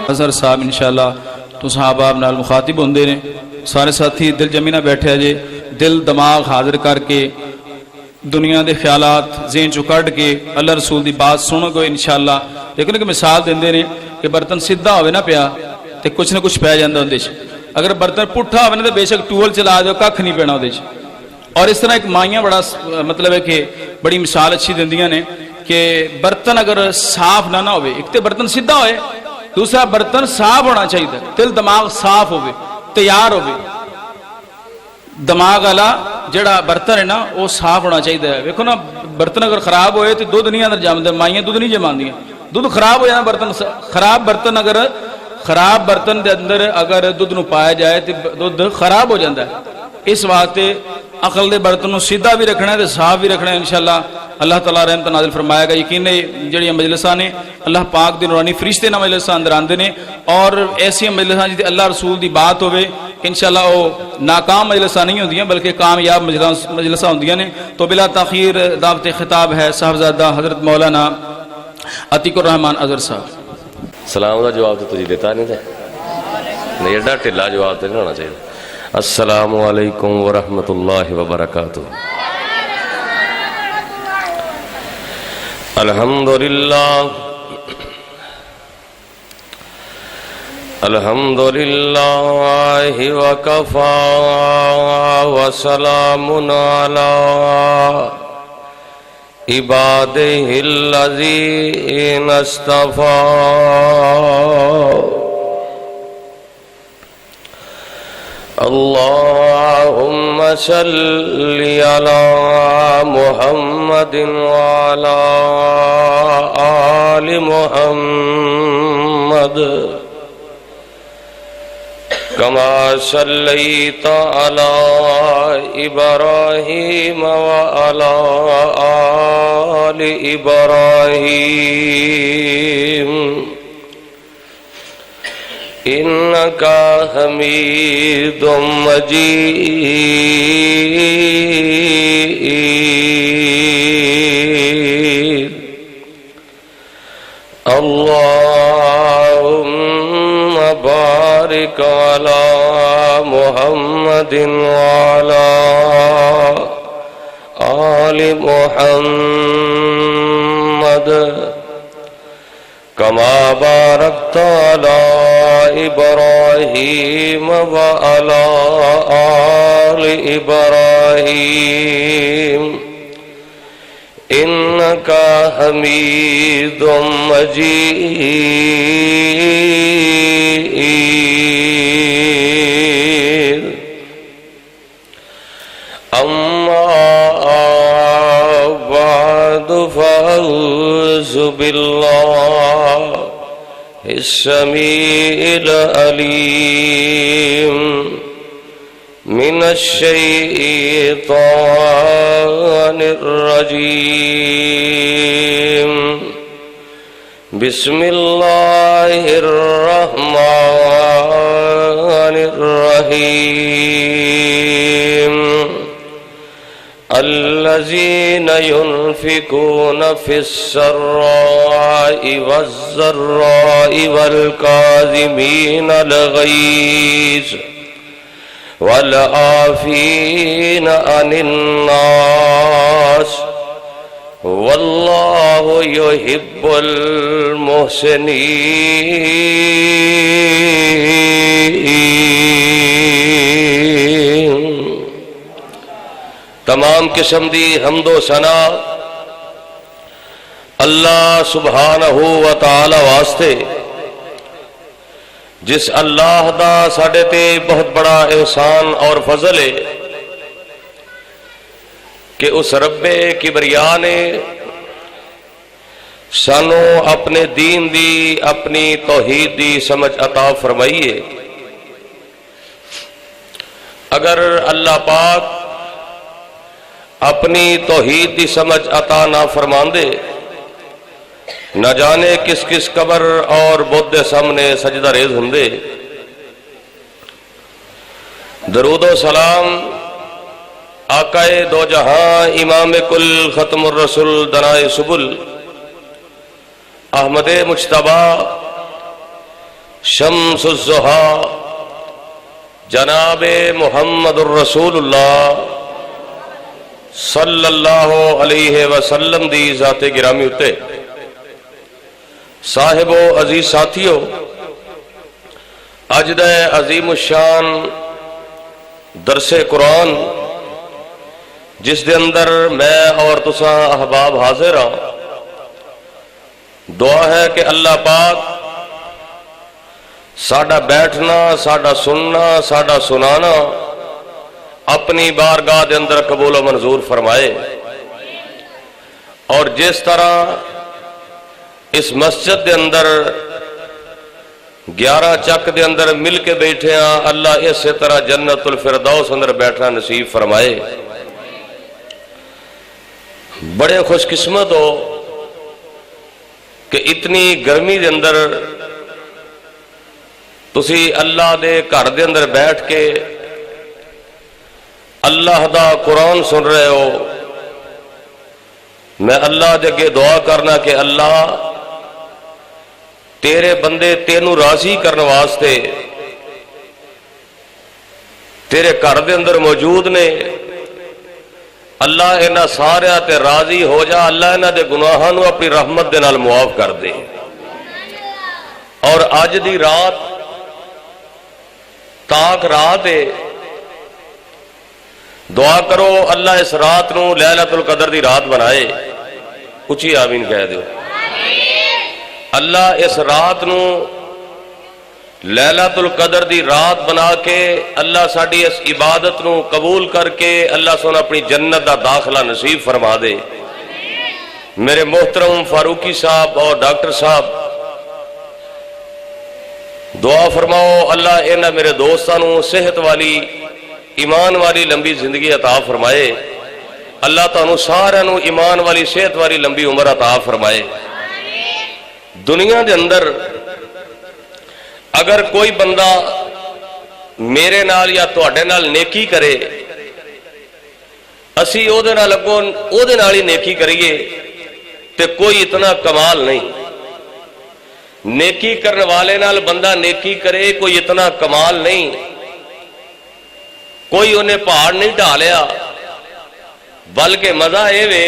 اظہر صاحب انشاءاللہ تو صحابہ نال مخاطب ہوندے نے سارے ساتھی دل جمی نہ بیٹھے جے دل دماغ حاضر کر کے دنیا دے خیالات ذہن چو کٹ کے اللہ رسول دی بات سنو گے انشاءاللہ لیکن کہ مثال دیندے نے کہ برتن سیدھا ہوئے نہ پیا تے کچھ نہ کچھ پہ جاندہ ہوندے اگر برتن پٹھا ہوئے نہ تے بے شک ٹول چلا دو ککھ نہیں پینا ہوندے اور اس طرح ایک مائیاں بڑا مطلب ہے کہ بڑی مثال اچھی دیندیاں نے کہ برتن اگر صاف نہ ہوئے ایک تے برتن سیدھا ہوئے دوسرا برتن صاف ہونا چاہیے دل دماغ صاف ہوئے تیار ہوئے دماغ والا جڑا برتن ہے نا وہ صاف ہونا چاہیے ویکھو نا برتن اگر خراب ہوئے تو دودھ نہیں اندر جامدے مائیاں دودھ نہیں جماندیاں دودھ خراب ہو جانا برتن خراب برتن دے اندر اگر دودھ نو پایا جائے تو دودھ خراب ہو جاتا ہے اس واسطے عقل دے برتن نو سیدھا بھی رکھنا ہے تے صاف بھی رکھنا ہے انشاءاللہ اللہ تعالیٰ رحمت نازل فرمائے گا یقین ہے جڑی مجلساں نے اللہ پاک دے نورانی فرشتے نہ مجلساں اندر آندے نے اور ایسی مجلساں جتے اللہ رسول دی بات ہوئے انشاءاللہ وہ ناکام مجلساں نہیں ہوندیاں بلکہ کامیاب مجلساں ہوندیاں نے تو بلا تاخیر دعوت خطاب ہے صاحبزادہ حضرت مولانا عتیق الرحمن اظہر صاحب سلام دا جواب تو تجھے دیتا نہیں تھا نہیں ایڈا ٹھلا جواب تو نہیں ہونا چاہیے السلام علیکم ورحمۃ اللہ وبرکاتہ الحمدللہ وکفا وسلام علی عبادہ الذین اصطفی اللہم صلی علی محمد وعلی آل محمد کما صلیت علی ابراہیم وعلی آل ابراہیم انکا حمید مجید اللہم بارک علی محمد وعلی آل محمد کما بارکت علی ابراہیم وعلی آل ابراہیم انکا حمید مجید اما بعد فاعوذ باللہ السمیع العلیم من الشیطان الرجیم بسم اللہ الرحمن الرحیم الذین ينفقون في السراء والضراء والكاظمین الغیظ والعافین عن الناس واللہ یحب المحسنین تمام قسم دی حمد و ثنا اللہ سبحانہ و تعالی واسطے جس اللہ دا ساڑے تے بہت بڑا احسان اور فضل ہے کہ اس رب کبریا نے سانو اپنے دین دی اپنی توحید دی سمجھ عطا فرمائی ہے اگر اللہ پاک اپنی توحید دی سمجھ عطا نہ فرمان دے نہ جانے کس کس قبر اور بت دے سامنے سجدہ ریز ہندے درود و سلام آقا دو جہاں امام کل ختم الرسول دنائے سبل احمد مجتبی شمس الضحیٰ جناب محمد الرسول اللہ صلی اللہ علیہ وسلم دی ذات گرامی اتے صاحبو عزیز ساتھیو، اج دے عظیم الشان درس قرآن جس دے اندر میں اور تساں احباب حاضر ہاں، دعا ہے کہ اللہ پاک ساڈا بیٹھنا، ساڈا سننا، ساڈا سنانا اپنی بارگاہ دے اندر قبول و منظور فرمائے، اور جس طرح اس مسجد دے اندر 11 چک دے اندر مل کے بیٹھے ہیں، اللہ اسی طرح جنت الفردوس اندر بیٹھنا نصیب فرمائے۔ بڑے خوش قسمت ہو کہ اتنی گرمی دے اندر تسی اللہ دے گھر دے اندر بیٹھ کے اللہ دا قرآن سن رہے ہو۔ میں اللہ دے اگے دعا کرنا کہ اللہ تیرے بندے تینوں راضی کرنے واسطے تیرے گھر دے اندر موجود نے، اللہ انہاں سارے تے راضی ہو جا، اللہ انہاں دے گناہاں نو اپنی رحمت دے نال معاف کر دے۔ اور اج دی رات تاک رات ہے، دعا کرو اللہ اس رات نو لیلۃ القدر دی رات بنائے، اچھی آمین کہہ دیو۔ اللہ اس رات نو لیلۃ القدر دی رات بنا کے اللہ ساڈی اس عبادت نو قبول کر کے اللہ سونا اپنی جنت دا داخلہ نصیب فرما دے۔ میرے محترم فاروقی صاحب اور ڈاکٹر صاحب دعا فرماؤ اللہ انہاں میرے دوستاں نو صحت والی ایمان والی لمبی زندگی عطا فرمائے، اللہ تانوں سارے نو ایمان والی صحت والی لمبی عمر عطا فرمائے۔ دنیا دے اندر اگر کوئی بندہ میرے نال یا تواڈے نال نیکی کرے، اسی او دے نال اگوں او دے نال ہی نیکی کریے تے کوئی اتنا کمال نہیں۔ نیکی کرنے والے نال بندہ نیکی کرے کوئی اتنا کمال نہیں، کوئی انہیں پہاڑ نہیں ڈھالیا، بلکہ مزہ اے وے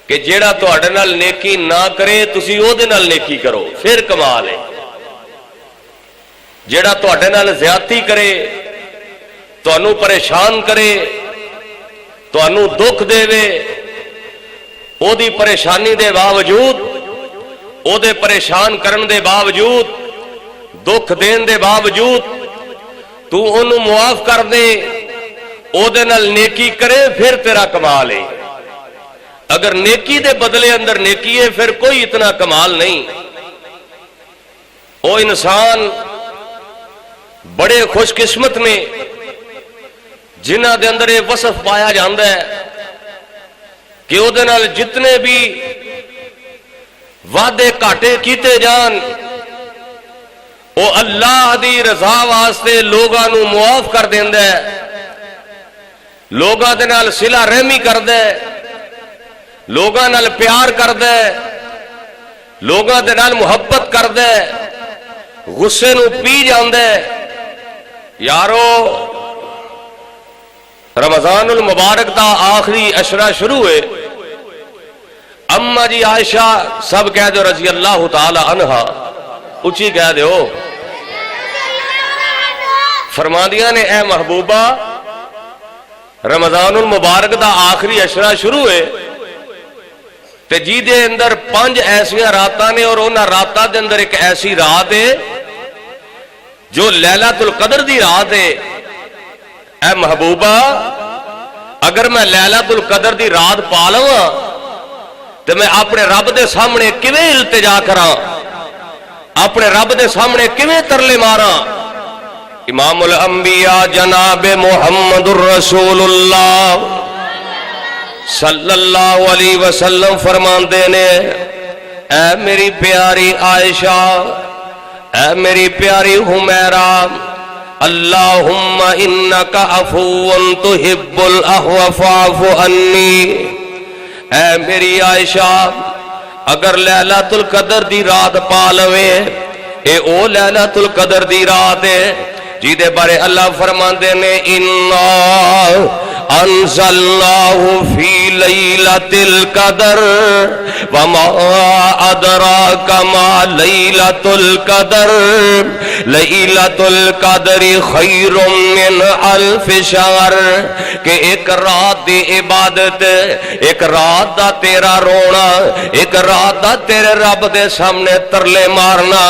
کہ جیڑا تواڈے نال نیکی نہ کرے تسی او دے نال نیکی کرو، پھر کمال ہے۔ جیڑا تواڈے نال زیادتی کرے، تانوں پریشان کرے، تانوں دکھ دے وے، او دی پریشانی دے باوجود، او دے پریشان کرن دے باوجود، دکھ دین دے باوجود تو انہوں معاف کر دے، او دے نال نیکی کرے، پھر تیرا کمال ہے۔ اگر نیکی دے بدلے اندر نیکی ہے پھر کوئی اتنا کمال نہیں۔ او انسان بڑے خوش قسمت نے جنہ دے اندر یہ وصف پایا جاندہ ہے کہ او دے نال جتنے بھی وعدے کاٹے کیتے جان، او اللہ دی رضا واسطے لوگاں نو معاف کر دیندہ ہے، لوگاں دے نال صلہ رحمی کردہ ہے، لوگاں نال پیار کردہ ہے، لوگاں دے نال محبت کردہ ہے، غصے نو پی جاندہ ہے۔ یارو رمضان المبارک دا آخری عشرہ شروع ہے، اماں جی عائشہ سب کہہ دو رضی اللہ تعالی عنہا، اچھی کہہ دو، فرما دیا نے اے محبوبہ رمضان المبارک دا آخری عشرہ شروع ہے تے جی دے اندر 5 ایسیاں راتاں نے، اور انہاں راتاں دے اندر ایک ایسی رات ہے جو لیلۃ القدر دی رات ہے۔ اے محبوبہ اگر میں لیلۃ القدر دی رات پا لواں تے میں اپنے رب دے سامنے کیویں التجا کراں، اپنے رب دے سامنے کیویں ترلے ماراں۔ امام الانبیاء جناب محمد الرسول اللہ صلی اللہ علیہ وسلم فرماندے نے، اے میری پیاری عائشہ، اے میری پیاری حمیرہ، اللہم انکا عفو تحب العفو فاعف عنی۔ اے میری عائشہ اگر لیلۃ القدر دی رات پا لوے، اے او لیلۃ القدر دی رات ہے جیدے بارے اللہ فرماندے نے انا انزلناہ فی لیلۃ القدر وما ادراک ما لیلۃ القدر لیلۃ القدر خیر من الف شہر کہ ایک رات دی عبادت، ایک رات دا تیرا رونا، ایک رات دا تیرے رب دے سامنے ترلے مارنا،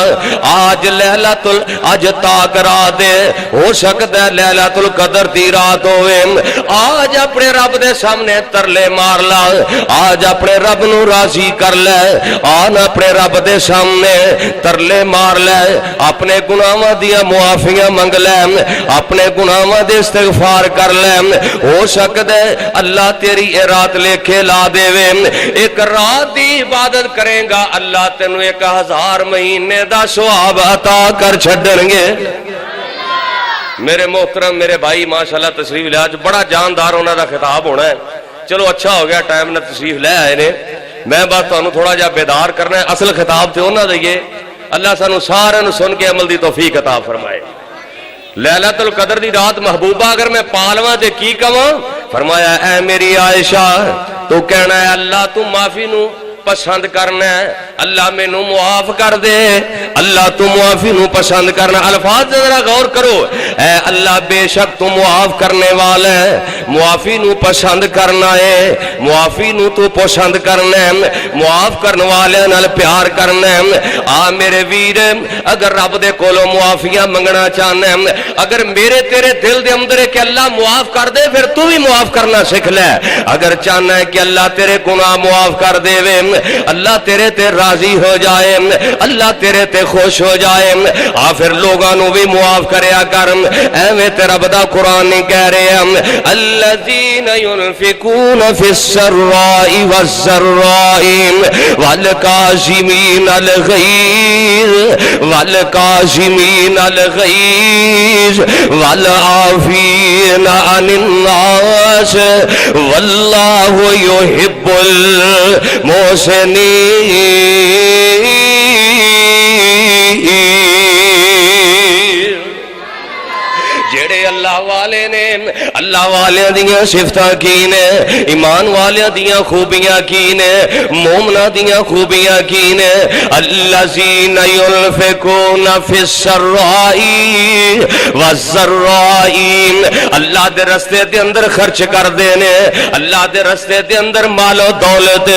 آج لیلۃ اج تاک رات ہے، ہو سکتا ہے لیلۃ القدر دی رات ہوئے، آج اپنے رب دے سامنے ترلے مار لا، آج اپنے رب نو راضی کر لے، آن اپنے رب دے سامنے ترلے مار لے، اپنے گناہاں دیا معافیاں منگ لے، اپنے گناہاں دے استغفار کر لے، ہو سکتا ہے اللہ تیری اے رات لے کے لا دے وے، ایک رات دی عبادت کریں گا اللہ تینوں 1000 مہینے دا ثواب عطا کر چھڈن گے۔ میرے محترم میرے بھائی ماشاءاللہ تشریف لے، آج بڑا جاندار انہاں دا خطاب ہونا ہے، چلو اچھا ہو گیا ٹائم نہ تشریف لے آئے نے، میں بات تانوں تھوڑا جا بیدار کرنا ہے، اصل خطاب تے انہاں دئیے، اللہ سانو سارے نو سن کے عمل دی توفیق عطا فرمائے۔ لیلۃ القدر دی رات محبوبہ اگر میں پالواں تے کی کواں، فرمایا اے میری عائشہ تو کہنا ہے اللہ تو معافی نو پسند کرنا ہے، اللہ میں نو معاف کر دے، اللہ تو معافی نو پسند کرنا، الفاظ ذرا غور کرو، اے اللہ بے شک تو معاف کرنے والا ہے، معافی نو پسند کرنا ہے، معافی نو تو پسند کرنا ہے، معاف کرنے والے نال پیار کرنا ہے۔ آ میرے ویر اگر رب دے کولو معافیاں منگنا چاہنا ہے، اگر میرے تیرے دل دے اندر ہے کہ اللہ معاف کر دے، پھر تو بھی معاف کرنا سکھ لے، اگر چاہنا ہے کہ اللہ تیرے گناہ معاف کر دے وے، اللہ تیرے تے راضی ہو جائے، اللہ تیرے تے خوش ہو جائے، پھر لوگاں نو بھی معاف کریا کر، ایویں تے رب دا قرآن نہیں کہہ رہے ہیں الذین ينفقون فی السراء والضراء والکاظمین الغیظ والکاظمین الغیظ والعافین عن الناس واللہ یحب المحسنین۔ جڑے اللہ والے نے، اللہ والے دیاں صفتاں کی نے، ایمان والے دیاں خوبیاں کی نے، مومنہ دیاں خوبیاں کی نے، الذین ينفقون فی السراء والضراء، اللہ دے رستے دے اندر خرچ کر دینے، اللہ دے رستے دے اندر مال و دولت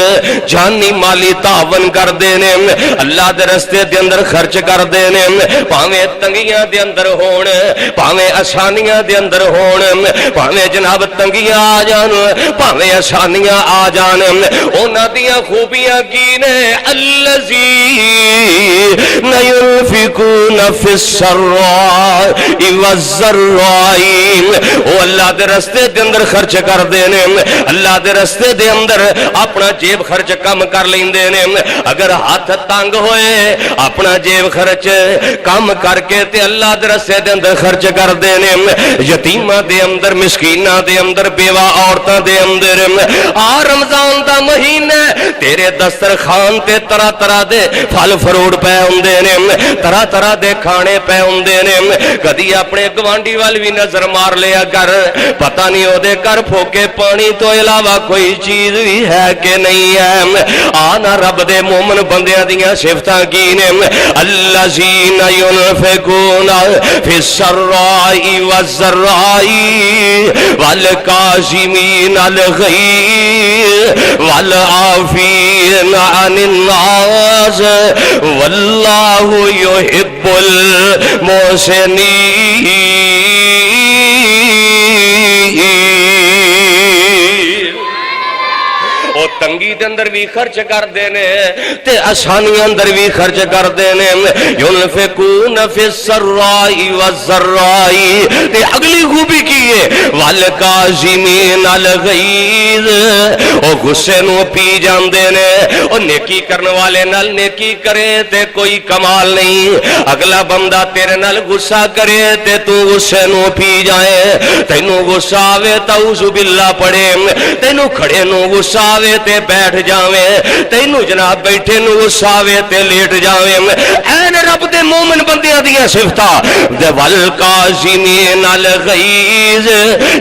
جانی مالی تعاون کر دینے، اللہ دے رستے دے اندر خرچ کر دینے، پاویں تنگیاں دے اندر ہون، پاویں آسانیاں دے اندر ہون، پاویں جناب تنگیاں آ جان، پاویں آسانیاں آ جان، انہاں دیاں خوبیاں کی نے، الذین ينفقون فی السراء والضراء، او اللہ دے رستے دے اندر خرچ کر دینے، اللہ دے رستے دے اندر اپنا جیب خرچ کم کر لیندے نے، اگر ہاتھ تنگ ہوئے اپنا جیب خرچ کم کر کے تے اللہ دے رستے دے اندر خرچ کر دینے، یتیمہ دے اندر، مسکینہ دے اندر، بیوہ عورتاں دے اندر۔ رمضان دا مہینہ تیرے دسترخوان تے طرح طرح دے پھل فروٹ پے ہوندے نے، طرح طرح دے کھانے پے ہوندے نے، کدی اپنے گوانڈی وال بھی نظر مار لیا کر، پتہ نہیں او دے گھر پھوکے پانی تو علاوہ کوئی چیز بھی ہے کہ نہیں ہے۔ آنا رب دے مومن بندیاں دیاں صفتاں کی نے، الذین ينفقون فی السراء والضراء والکاظمین الغیظ والعافین عن الناس واللہ یحب المحسنین۔ او تنگی دے اندر بھی خرچ کر دینے تے آسانی اندر بھی خرچ کر دینے، ينفقون فی السراء والضراء، تے اگلی خوبی کی ہے والکاظمین الغیظ، او غصے نو پی جاندے نے، او نیکی کرنے والے نال نیکی کرے تے کوئی کمال نہیں، اگلا بندہ تیرے نال غصہ کرے تے تو غصے نو پی جائے، تینوں غصہ آوے تعوذ باللہ پڑھے، تینوں کھڑے نو غصہ آوے تے بیٹھ جاویں تینوں جناب بیٹھے نو غصہ آوے تے لیٹ جاویں این رب دے مومن بندیاں دیاں صفتاں دے والکاظمین الغیظ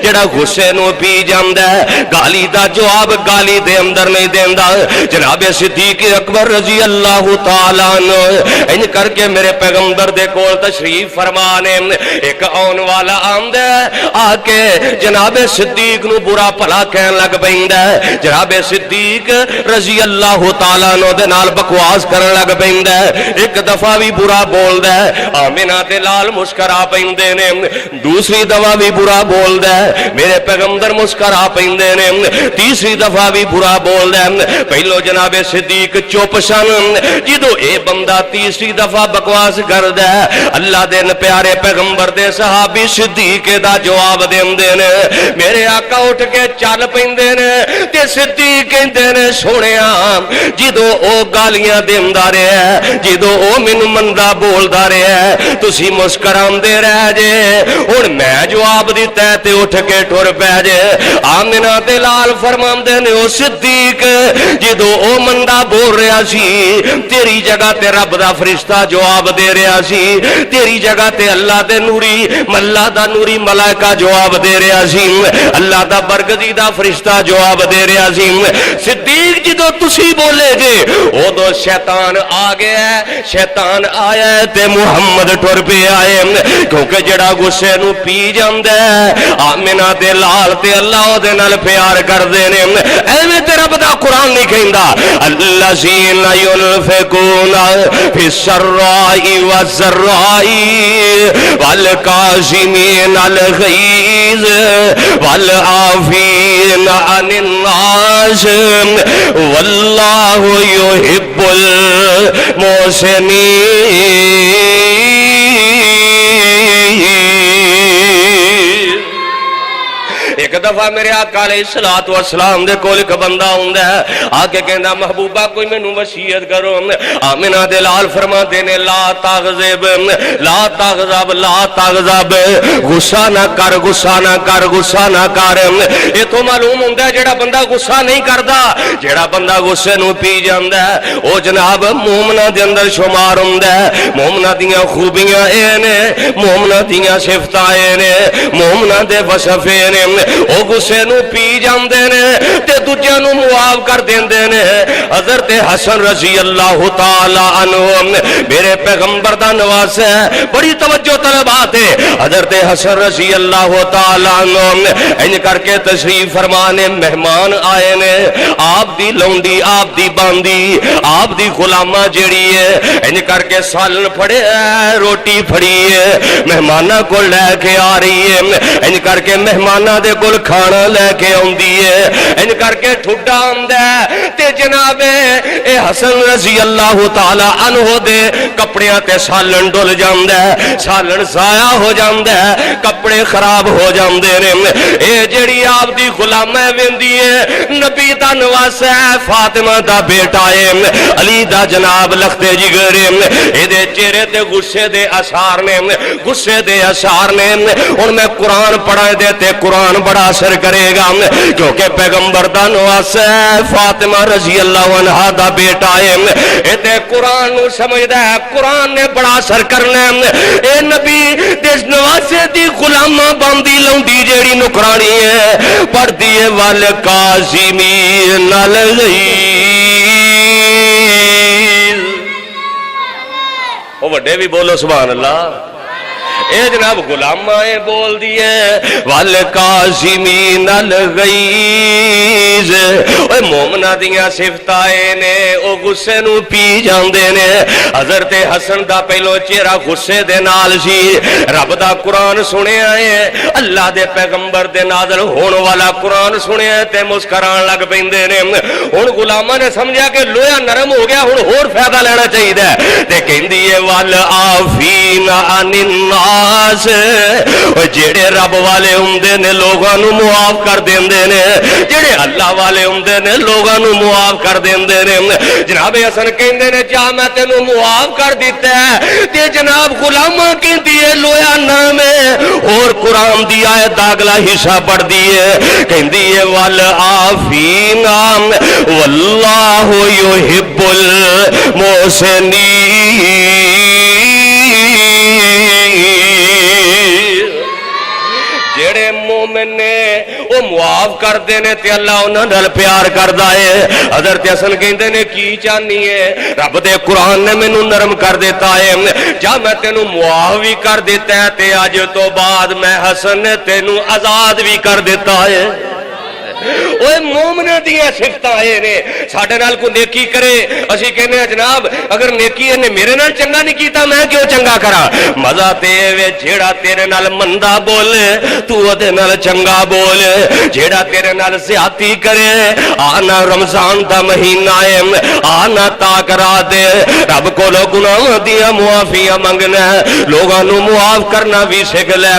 جڑا غصے نو پی جاندا ہے گالی دا جواب گالی دے اندر نہیں دیندا جناب صدیق اکبر رضی اللہ تعالی عنہ ان کر کے میرے پیغمبر دے کول تشریف فرمانے ایک آن والا آمدہ آ کے جناب صدیق نو برا بھلا کہن لگ پیندا ہے جناب صدیق رضی اللہ تعالیٰ عنہ دے نال بکواس کرن لگ پیندا ہے ایک دفعہ بھی برا بولدا ہے آمنہ تے لال مسکرا پیندے نے دوسری دفعہ بھی برا بولدا ہے میرے پیغمبر مسکرا پیندے نے تیسری دفعہ بھی برا بولدا ہے پہلو جناب صدیق چپ سن جدو اے بندہ تیسری دفعہ بکواس کردا ہے اللہ دے پیارے پیغمبر دے صحابی صدیق دا جواب دیندے نے میرے آقا اٹھ کے چل پیندے نے تے صدیق کہندے نے سونیا جدو او گالیاں دیندا رہیا جدو او مینوں مندا بولدا رہیا تسی مسکراندے رہ جے ہن میں جواب دتا تے اٹھ کے ٹر پے جے آمنہ تے لال فرماندے نے او صدیق جدو او مندا بول رہا سی تیری جگہ تے رب دا فرشتہ جواب دے رہا سی تیری جگہ تے اللہ دے نوری اللہ دا نوری ملائکہ جواب دے رہا سی اللہ دا برگزیدہ فرشتہ جواب دے رہا سی صدیق جدو تسی بولے جے او دو شیطان آ گیا ہے شیطان آیا ہے تے محمد ٹر پہ آئے کیونکہ جڑا غصے نو پی جاندا ہے آمنہ دے لال تے اللہ دے نال پیار کر دے نے ایویں تے رب دا قرآن نہیں کہندا الذین ينفقون فی السراء والضراء والکاظمین الغیظ والعافین عن الناس واللہ یحب المحسنین ایک دفعہ میرے آقا علیہ الصلوۃ والسلام دے کول ایک بندہ ہوندا ہے آ کے کہندا محبوبہ کوئی مینوں وصیت کرو آمنہ دے لال فرماندے نے لا تغضب لا تغضب لا تغضب غصہ نہ کر غصہ نہ کر غصہ نہ کر اے تو معلوم ہوندا ہے جڑا بندہ غصہ نہیں کردا جڑا بندہ غصے نو پی جاندا ہے او جناب مومناں دے اندر شمار ہوندا ہے مومناں دیاں خوبیاں اے نے مومناں دیاں صفتاں اے نے مومناں دے وصف اے نے او غصے نو پی جاندے نے تے دوجیاں نو معاف کر دیندے نے حضرت حسن رضی اللہ تعالی عنہ میرے پیغمبر دا نواز ہے بڑی توجہ طلب آتے حضرت حسن رضی اللہ تعالی عنہ ان کر کے تشریف فرمانے مہمان آئے نے آپ دی لونڈی آپ دی باندی آپ دی غلامہ جیڑی ہے ان کر کے سالن پھڑے روٹی پھڑی ہے مہمانہ کو لے کے آ رہی ہے ان کر کے مہمانہ دے کول کھانا لے کے آندی ہے ان کر کے ٹھڈا آندا ہے تے جناب اے حسن رضی اللہ تعالی عنہ دے کپڑیاں تے سالن ڈل جاندا ہے سالن ضائع ہو جاندا ہے کپڑے خراب ہو جاندے نے اے جڑی آپ دی غلامہ ویندی ہے نبی دا نواز ہے فاطمہ دا بیٹا ہے علی دا جناب لختے جگر اے دے چہرے تے غصے دے اثار نے غصے دے اثار نے ہن میں قرآن پڑھا دے تے قرآن بڑا اثر کرے گا کیونکہ پیغمبر دا نواز ہے فاطمہ رضی اللہ عنہ دا بیٹا ہے اے تے قرآن نو سمجھدا ہے قرآن نے بڑا اثر کرنا ہے اے نبی دے نواسے دی غلامہ باندی لونڈی جیڑی نکرانی ہے پڑھ دیے والکاظمین الغیظ او وڈے بھی بولو سبحان اللہ اے جناب غلامہ بول دیے والکاظمین الغیظ اے مومنہ دیاں صفتائے نے او غصے نو پی جاندے نے حضرت حسن دا پہلو چہرہ غصے دے نال سی رب دا قرآن سنے آئے اللہ دے پیغمبر دے نازل ہون والا قرآن سنے آئے تے مسکران لگ پیندے نے ہن غلامہ نے سمجھا کہ لویا نرم ہو گیا ہن ہور فائدہ لینا چاہیے تے کہندی ہے والعافین عن الناس الناس جڑے رب والے ہوندے نے لوگاں نو معاف کر دیندے نے جڑے اللہ والے ہوندے نے لوگاں نو معاف کر دیندے نے جناب حسن کہندے نے جا میں تینوں معاف کر دیتا ہے تے جناب غلاماں کہندی ہے لویا نام ہے اور قرآن دی آیت دا اگلا حصہ پڑھ دیے کہندی ہے والعافین واللہ یحب المحسنین جڑے مومن نے وہ معاف کردے نے تے اللہ انہاں نال پیار کردا ہے حضرت حسن کہندے نے کی چاہنی ہے رب دے قرآن نے مینوں نرم کر دیتا ہے جا میں تینوں معاف بھی کر دیتا ہے تے اج تو بعد میں حسن نے تینوں آزاد بھی کر دیتا ہے اوے مومن دیاں صفتاں اے نے ساڈے نال کوئی نیکی کرے اسی کہنے جناب اگر نیکی نے میرے نال چنگا نہیں کیتا میں کیوں چنگا کراں مزہ تے وے جیڑا تیرے نال مندا بولے تو اودے نال چنگا بول جیڑا تیرے نال زیادتی کرے آنا رمضان دا مہینہ ہے آنا تاک رات دے رب کولو گناہاں دیاں معافیاں منگنا لوگاں نو معاف کرنا بھی سکھ لے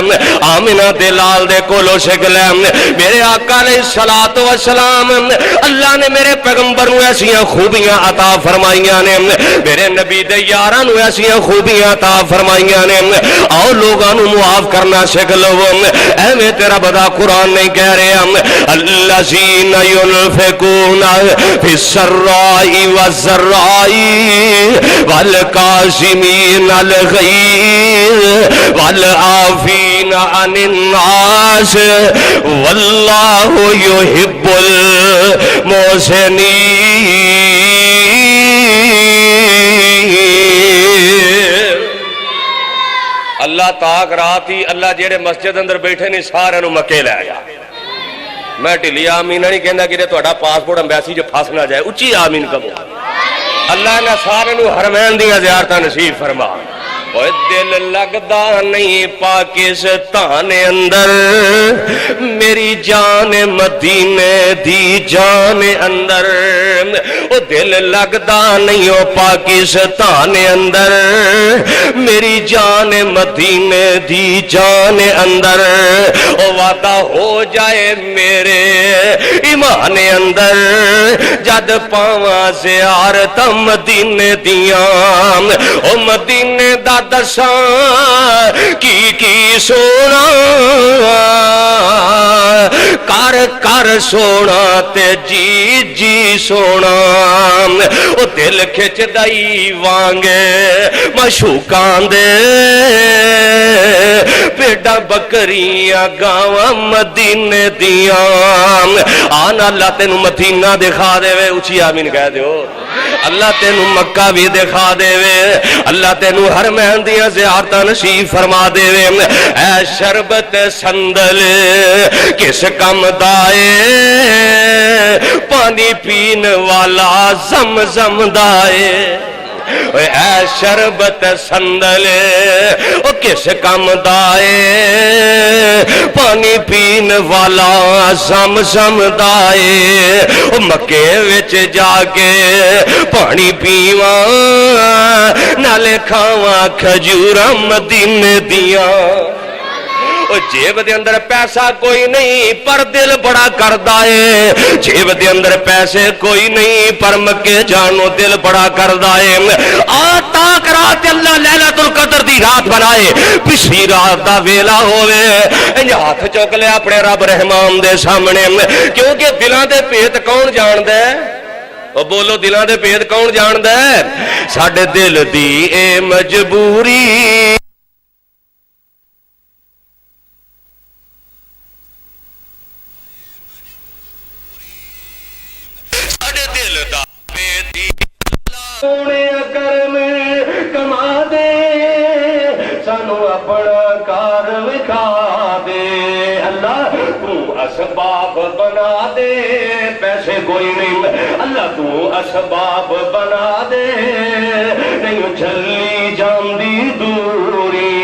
آمنہ دے لال دے کولو سکھ لے میرے آقا علیہ السلام اللہ نے میرے پیغمبر نو ایسیاں خوبیاں عطا فرمائیاں نے میرے نبی دے یاراں نو ایسیاں خوبیاں عطا فرمائیاں نے آؤ لوگاں نو معاف کرنا سکھ لو ایویں تیرا بدا قرآن نہیں کہہ رہے الذین ينفقون فی السراء والضراء والکاظمین الغیظ والعافین عن الناس واللہ یحب المحسنین اللہ تاک رات ہی اللہ جیڑے مسجد اندر بیٹھے نہیں سارے نو مکے لے گیا میں ٹھلی آمین نہیں کہنا کہ تہاڈا پاسپورٹ امبیسی جو پھس نہ جائے اچھی آمین کہو اللہ نے سارے نو حرمین دیاں زیارتاں نصیب فرما دل لگدا نہیں پاکستان اندر میری جان مدینے دی جان اندر او دل لگدا نہیں او پاکستان اندر میری جان مدینے دی جان اندر او وعدہ ہو جائے میرے ایمان اندر جد پاواں زیارت مدینے دیاں او مدینے دا دساں کی سونا کر کر سونا تے جی جی سونا او دل کھچ دائی وانگے مشوکان دے پیڑا بکریاں گاواں مدینے دیاں آنا اللہ تینوں مدینہ دکھا دے وے اچھی آمین کہہ دیو اللہ تینوں مکہ بھی دکھا دے وے اللہ تینوں ہر مہندیاں زیارتاں نصیب فرما دے وے اے شربت سندل کس کم دائے پانی پین والا زمزم دائے اے شربت سندل او کس کم دائے پانی پین والا زمزم دائے او مکے وچ جا کے پانی پیواں نالے کھاواں کھجوراں مدینے دیاں جیب دے اندر پیسہ کوئی نہیں پر دل بڑا کردا ہے جیب دے اندر پیسے کوئی نہیں پر مکے جانو دل بڑا کردا ہے آتا رات اللہ لیلۃ القدر دی رات بنائے پچھلی رات دا ویلا ہوئے انج ہاتھ چک لے اپنے رب رحمان دے سامنے کیونکہ دلاں دے بھید کون جاندا ہے او بولو دلاں دے بھید کون جاندا ہے ساڈے دل دی اے مجبوری سونے کرم کما دے سانو اپنا کار وکھا دے اللہ تو اسباب بنا دے پیسے کوئی نہیں اللہ تو اسباب بنا دے نہیں چلی جاندی دوری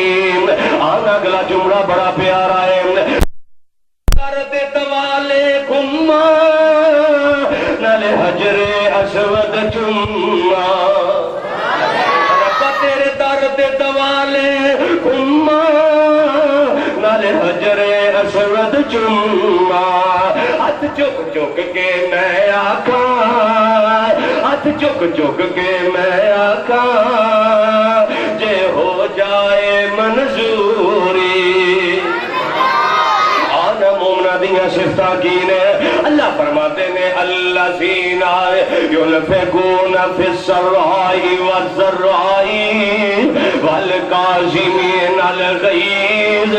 آنا اگلا جملہ بڑا پیارا ہے کر دے دوالے گھما نالے حجر اسود چما رب تیرے در دے دوالے گھما نال حجر اسود چوما ہاتھ چک چک کے میں آکھاں ہاتھ چک چک کے میں آکھاں جے ہو جائے منظوری آنا مومنہ دیا صفتہ کی نے اللہ فرماتے نے الذین ينفقون في السراء والضراء والکاظمین الغیظ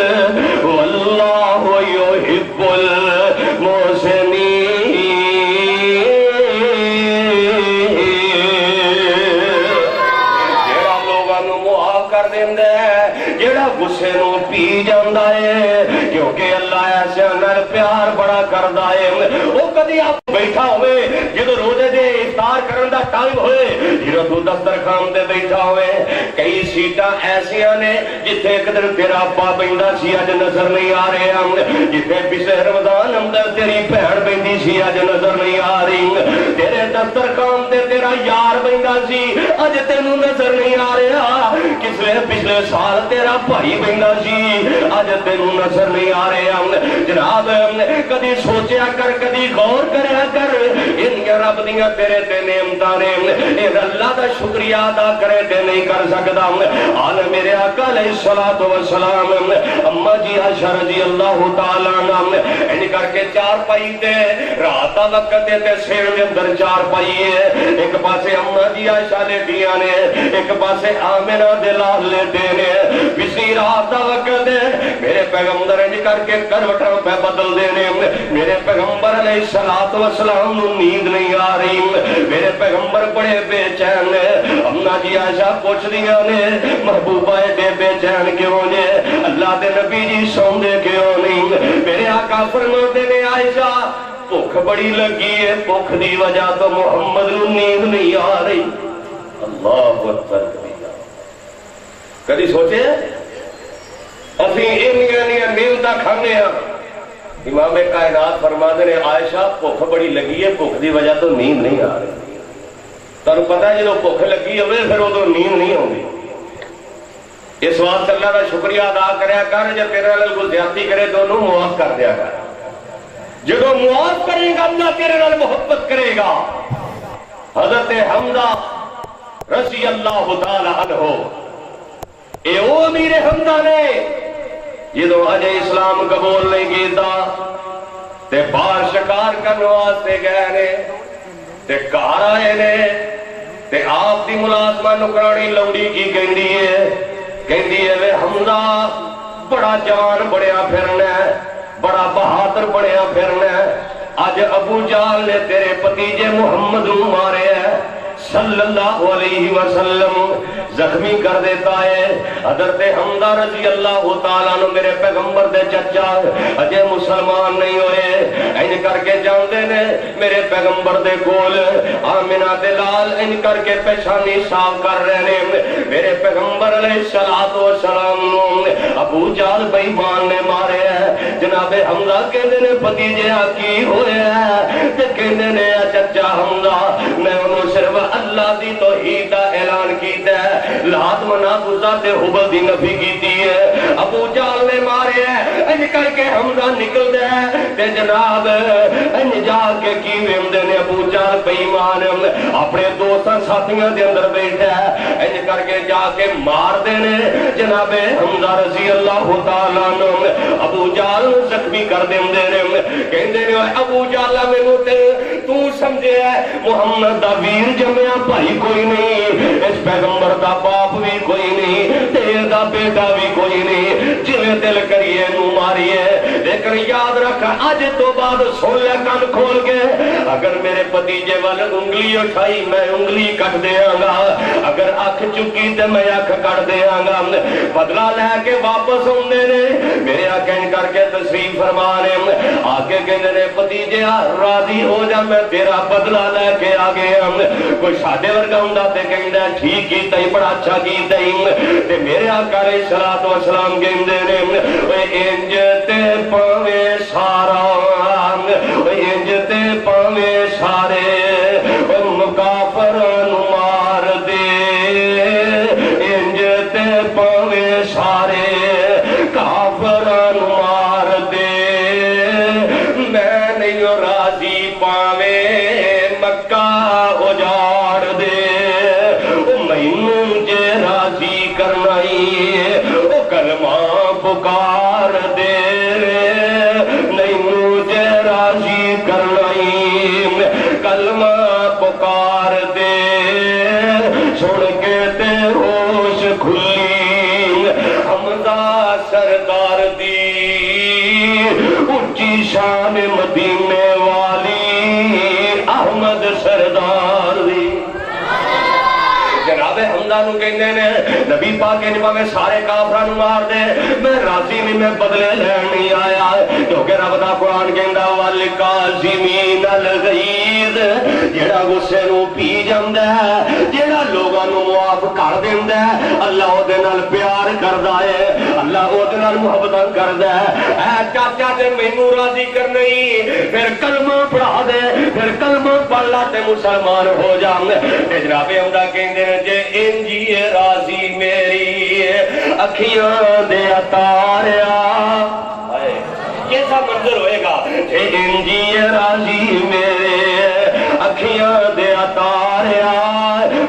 واللہ يحب المحسنین جیڑا لوگاں نو معاف کر دیندا ہے جیڑا غصے نو پی جاندا ہے کیونکہ اللہ ایسے نال پیار بڑا کردا ہے وہ کدی آپ بیٹھا ہوئے جدو روزے دے افطار کرن دا ٹائم ہوئے جدو تو دسترخوان تے بیٹھا ہوئے کئی سیٹاں ایسیاں نے جتھے ایک دن تیرا ابا بیندا سی اج نظر نہیں آ رہے ہم جتھے پچھلے رمضان اندر تیری بہن بیندی سی اج نظر نہیں آ رہی تیرے دسترخوان تے تیرا یار بیندا سی اج تینوں نظر نہیں آ رہا پچھلے سال تیرا بھائی بیندا سی اج تینوں نظر نہیں آ رہے ہم جناب کدی سوچیا کر کدی غور کریا کر انہاں رب دیاں تیرے تے نعمتاں نے اے اللہ دا شکریہ ادا کرے تے نہیں کر سکدا آل میرے آقا علیہ الصلوۃ والسلام اما جی عائشہ رضی اللہ تعالی عنہ ان کر کے چار پائی تے رات دا وقت تے سیڑ دے اندر چار پائی ہے ایک پاسے اما جی عائشہ لیٹیاں نے ایک پاسے آمنہ دے لال لیٹے نے پچھلی رات دا وقت میرے پیغمبر ان کر کے کروٹاں پہ بدل دینے میرے پیغمبر علیہ الصلوۃ والسلام نو نیند نہیں آ رہی میرے پیغمبر بڑے بے چین نے امنا جی عائشہ پوچھ دیا نے محبوبہ ایڈے بے چین کیوں نے اللہ دے نبی جی سوندے کیوں نہیں میرے آقا فرماتے نے عائشہ بھوک بڑی لگی ہے بھوک دی وجہ تو محمد نو نیند نہیں آ رہی اللہ اکبر کدی سوچے اسی انیاں نیمتاں کھانے ہاں امام کائنات فرماتے نے عائشہ بھوک بڑی لگی ہے بھوک دی وجہ تو نیند نہیں آ رہی تانوں پتہ ہے جدوں بھوک لگی ہوئے پھر ادوں نیند نہیں آتی اس واسطے اللہ کا شکریہ ادا کریا کر جے تیرے نال کوئی زیادتی کرے تو انہوں معاف کر دیا کر جدوں معاف کرے گا اللہ تیرے نال محبت کرے گا حضرت حمزہ رضی اللہ تعالی عنہ اے او امیر حمزہ نے جدو اجے اسلام قبول نہیں کیتا تے باہر شکار کرنے واسطے گئے نے تے گھر آئے نے تے آپ دی ملازمہ نکرانی لوڑی کی کہندی ہے وے حمزہ بڑا جوان بڑیا پھرنا ہے بڑا بہادر بڑیا پھرنا ہے اج ابو جہل نے تیرے بھتیجے محمد نو مارے ہے صلی اللہ علیہ وسلم زخمی کر دیتا ہے حضرت حمزہ رضی اللہ تعالیٰ عنہ میرے پیغمبر دے چچا اجے مسلمان نہیں ہوئے ان کر کے جاندے نے میرے پیغمبر دے کول آمنہ دے لال ان کر کے پیشانی صاف کر رہے نے میرے پیغمبر علیہ الصلوۃ والسلام ابو جہل بے ایمان نے مارے ہے جناب حمزہ کہندے نے بھتیجے کی ہوئے ہے تے کہندے نے چچا حمزہ میں انہوں صرف اللہ دی توحید دا اعلان کیتا ہے لات منات عزا تے حبل دی نفی کیتی ہے ابو جہل نے مارے ہیں ان کر کے حمزہ نکل دے تے جناب ان جا کے کی ویندے نے ابو جہل بے ایمان اپنے دوستاں ساتھیاں دے اندر بیٹھا ہے ان کر کے جا کے مار دے نے جناب حمزہ رضی اللہ تعالی عنہ ابو جہل زخمی کر دیندے نے کہندے نے ابو جہل مینوں تے تو سمجھے محمد دا ویر جمیا بھائی کوئی نہیں اس پیغمبر دا باپ بھی کوئی نہیں تیرے دا بیٹا بھی کوئی نہیں جویں دل کریے نو ماریے لیکن یاد رکھ اج تو بعد سن لے کان کھول کے اگر میرے بھتیجے وال انگلی اٹھائی میں انگلی کٹ دیاں گا اگر اکھ چکی تے میں اکھ کٹ دیاں گا بدلہ لے کے واپس ہوندے نے میرے آکھیں کر کے تشریف فرما نے آگے کہندے نے بھتیجے راضی ہو جا میں تیرا بدلہ لے کے آ گیا کوئی ساڈے ورگا ہوندا تے کہندا ٹھیک کیتا ہی بڑا اچھا کیتا ہی تے میرے آقا علیہ الصلوۃ والسلام کہندے نے اوے انج تے پاویں سارا اوے انج تے پاویں سارے او کافر نو مار دے انج تے پاویں سارے کافر نو پکار دے نہیں مجھے راضی کرنا کلمہ پکار دے سن کے تے ہوش کھلی حمدہ سردار دی اچھی شان مدینے والی احمد سردار دی جناب حمدہ نو کہنے نے نبی پاک نے پاوے سارے کافراں نو مار دے میں راضی نہیں میں بدلے لین نہیں آیا کیونکہ رب دا قرآن کہندا والکاظمین الغیظ جیڑا غصے نو پی جاندا ہے جیڑا لوگاں نو معاف کر دیندا ہے اللہ او دے نال پیار کردا ہے اللہ او دے نال محبت کردا ہے اے چاچا تے مینوں راضی کرنا ہی پھر کلمہ پڑھا دے پھر کلمہ پڑھ لا تے مسلمان ہو جا جناب حمدہ کہندے جے انجی راضی میری اکھیاں دے اتاریا کیسا منظر ہوئے گا جے انجی راضی میرے اکھیاں دے اتاریا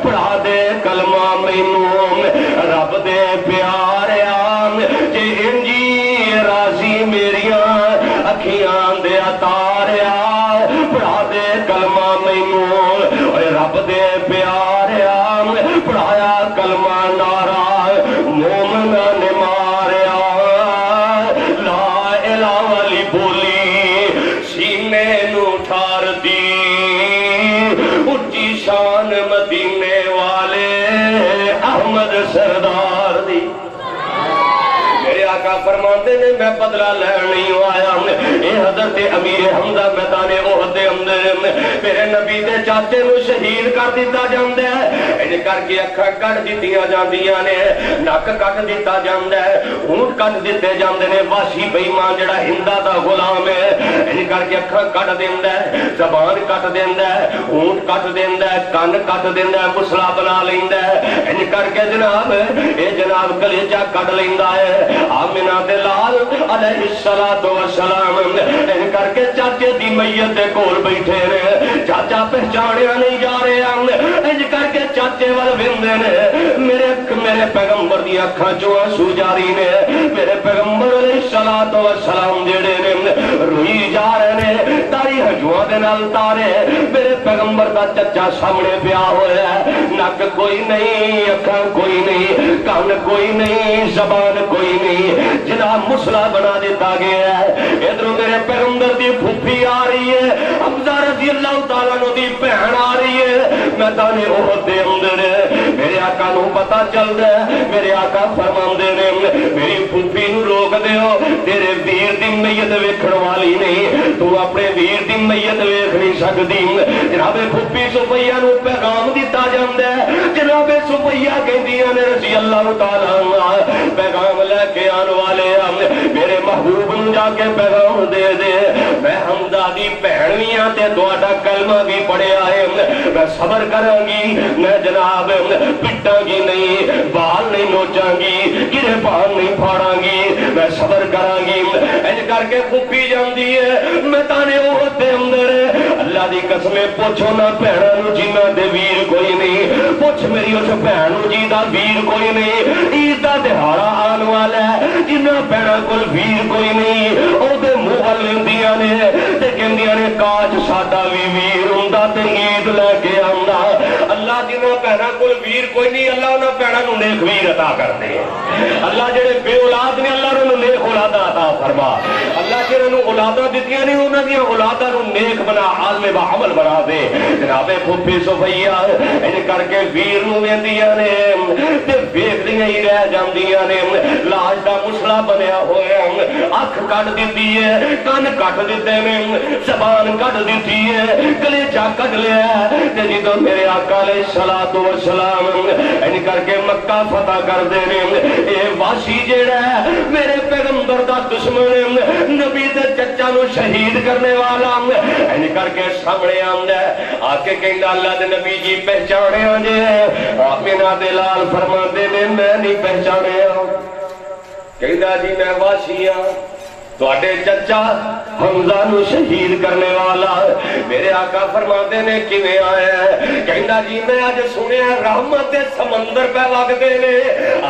پڑھا دے کلمہ مینوں رب دے پیاریا جے انجی راضی میریاں اکھیاں دے اتاریا پڑھا دے کلمہ مینوں رب دے پیاریا پڑھایا کلمہ نعرہ مومنہ نے ماریا لا الہ والی بولی سینے نو ٹھار دی اچھی شان مدینے والے احمد سردار دی میرے آقا فرماتے نے میں بدلہ لین نہیں آیا اے حضرت امیر حمدہ میدان احد دے اندر میرے نبی دے چاچے نو شہید کر دیتا جاندا ہے ان کر کے اکھاں کٹ دتیاں جاندیاں نے نک کٹ دیتا جاندا ہے ہونٹ کٹ دتے جاندے نے واشی بے ایمان جڑا ہندا دا غلام ہے ان کر کے اکھاں کٹ دیندا ہے زبان کٹ دیندا ہے ہونٹ کٹ دیندا ہے کن کٹ دیندا ہے مسلا بنا لیندا ہے ان کر کے جناب اے جناب کلیجہ کٹ لیندا ہے آمنہ دے لال علیہ السلام ان کر کے چاچے دی میت دے کول بیٹھے نے چاچا پہچانیا نہیں جا رہے ان کر کے چاچے وال ویندے نے میرے پیغمبر دی اکھاں چوں آنسو جاری نے میرے پیغمبر علیہ السلام جڑے نے روئی جا رہے نے تاری ہجواں دے نال تارے میرے پیغمبر دا چچا سامنے پیا ہویا ہے نک کوئی نہیں اکھاں کوئی نہیں کان کوئی نہیں زبان کوئی نہیں جناب مسلا بنا دیتا گیا ہے ادھر میرے پیغمبر دی پھوپھی آ رہی ہے حمزہ رضی اللہ تعالیٰ عنہ دی بہن آ رہی ہے میدان احد دے اندر میرے آقا نو پتہ چل رہا ہے میرے آقا فرماندے نے میری پھوپھی نو روک دیو تیرے ویر دی میت ویکھن والی نہیں تو اپنے ویر دی میت ویکھ نہیں سکدی جناب پھوپھی سفیہ نو پیغام دیتا جاندا ہے جناب سفیہ کہندیاں نے رضی اللہ تعالیٰ عنہ پیغام لے کے آن والے میرے محبوب نو جا کے پیغام دے دے میں حمزہ دی بہن بھی ہاں تے تہاڈا کلمہ بھی پڑھیا ہے میں صبر کراں گی میں جناب پٹاں گی نہیں بال نہیں نوچاں گی گرے پان نہیں پھاڑاں گی میں صبر کراں گی انج کر کے پھوپھی جاندی ہے میدان احد دے اندر اللہ دی قسم پوچھو نہ بہناں نو جنہاں دے ویر کوئی نہیں پوچھ میری اس بہن نو جی دا ویر کوئی نہیں عید دا دہاڑا آن والا ہے جنہاں بہناں کول ویر کوئی نہیں او دے منہ ول لیندیاں نے تے کہندیاں نے کاش ساڈا وی ویر ہوندا تے عید لے کے آندا اللہ جنہاں بہناں کول ویر کوئی نہیں اللہ انہاں بہناں نو نیک ویر عطا کر دے اللہ جڑے بے اولاد نے اللہ انہاں نو نیک اولاداں عطا فرما اللہ جنہاں نو اولاداں دتیاں نے انہاں دی اولاداں نو نیک بنا عالم با عمل بنا دے جناب پھوپھی سفیہ ان کر کے ویر نو ویندیاں نے تے ویکھدیاں ہی رہ جاندیاں نے لاش دا مسلا بنیا ہویا اکھ کٹ دتی ہے کان کٹ دتے نے زبان کٹ دتی ہے کلیجہ کٹ لیا تے جدوں میرے آقا علیہ الصلوۃ والسلام ان کر کے مکہ فتح کر دے نے اے واشی جڑا ہے میرے پیغمبر دا دشمن نبی دے چچا نو شہید کرنے والا ان کر کے سامنے آندا ہے آ کے کہندا اللہ دے نبی جی پہچانیا جے آمنہ دے لال فرماندے نے میں نہیں پہچانیا کہندا جی میں واشی ہاں تواڈے چچا حمزہ نو شہید کرنے والا میرے آقا فرماتے نے کیویں آیا ہے؟ کہندا جی میں اج سنیا رحمت دے سمندر پہ وگدے نے،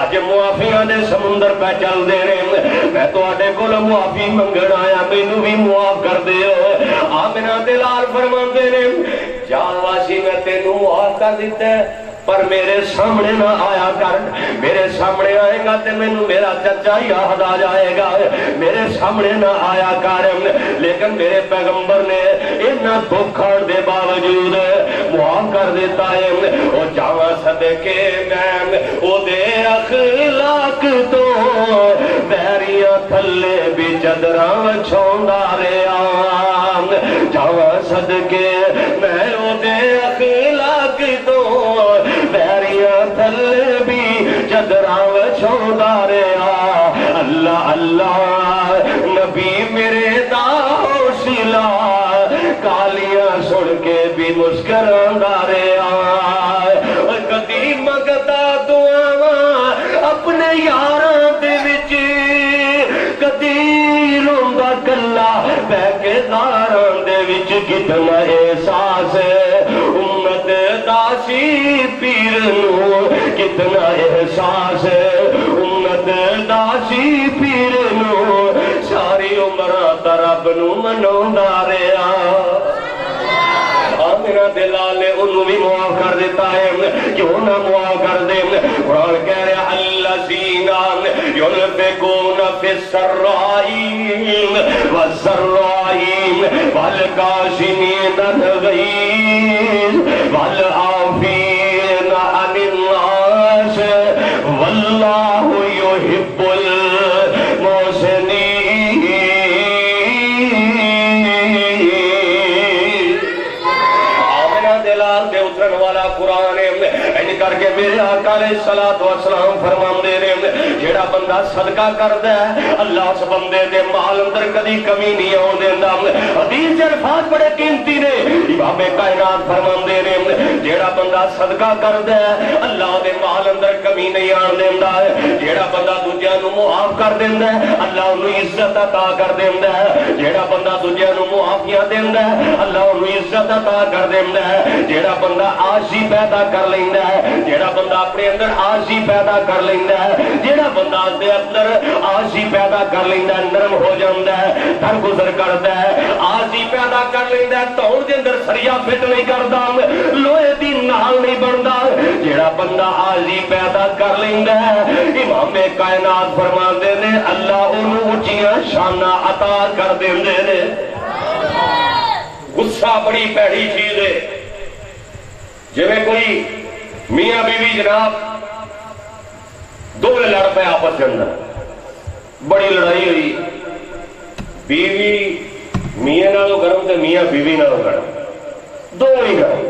اج معافیاں دے سمندر پہ چلدے نے، میں تواڈے کول معافی منگن آیا، مینوں بھی معاف کر دیو۔ آمنہ دے لال فرماندے نے جا واسی میں تینوں معاف کر دیتا ہے، پر میرے سامنے نہ آیا کر، میرے سامنے آئے گا تے مینوں میرا چچا یاد آ جائے گا، میرے سامنے نہ آیا کر۔ لیکن میرے پیغمبر نے اتنا دکھ آن دے باوجود معاف کر دیتا ہے۔ او جاواں صدقے میں او دے اخلاق تو بیریاں تھلے بھی چدراں وچھوندا رہیا، جاواں صدقے میں او دے اخلاق تو بیریاں تھلے بھی چدراں وچھوندا رہیا۔ اللہ اللہ نبی میرے دا حوصلہ کالیاں سن کے بھی مسکراندا رہیا۔ کدی منگدا دعاواں اپنے یاراں دے وچ، کدی روندا کلا بہ کے داراں دے وچ، کتنا احساس ہے امت داسی پیر نو، کتنا احساس ہے امت داسی پیر نو، ساری عمر رب نو منوندا رہیا۔ آمنہ دے لال نے انہوں بھی معاف کر دیتا ہے، کیوں نہ معاف کر دے؟ قرآن کہہ رہے الذین ينفقون فی السراء والضراء والکاظمین الغیظ والعافین عن الناس واللہ یحب المحسنین۔ قرآن ان کر کے میرے آقا علیہ الصلوۃ والسلام فرماندے نے جیڑا بندہ صدقہ کردا ہے اللہ اس بندے دے مال اندر کدی کمی نہیں آن دیندا۔ حدیث الفاظ بڑے قیمتی نے، امام کائنات فرماندے نے جیڑا بندہ صدقہ کردا ہے اللہ دے مال اندر کمی نہیں آن دیندا، جیڑا بندہ دوجیاں نو معاف کر دیندا ہے اللہ اونوں عزت عطا کر دیندا ہے، جیڑا بندہ دوجیاں نو معافیاں دیندا ہے اللہ اونوں عزت عطا کر دیندا ہے، جیڑا بندہ عاجزی پیدا کر لیندا ہے، جیڑا بندہ اپنے اندر عاجزی پیدا کر لیندا ہے، جیڑا بندہ دے اندر عاجزی پیدا کر لیندا ہے، نرم ہو جاندا ہے، درگزر کردا ہے، عاجزی پیدا کر لیندا ہے، توڑ دے اندر سریا فٹ نہیں کردا، لوہے دی نال نہیں بندا، جیڑا بندہ عاجزی پیدا کر لیندا ہے امام کائنات فرماندے نے اللہ اونوں اونچیاں شاناں عطا کر دیندے نے۔ غصہ بڑی پیڑی چیز ہے، جویں کوئی میاں بیوی جناب دو لڑ پے آپس کے اندر، بڑی لڑائی ہوئی، بیوی میاں نالوں گرم تے میاں بیوی نالوں گرم، دو ہی گرم۔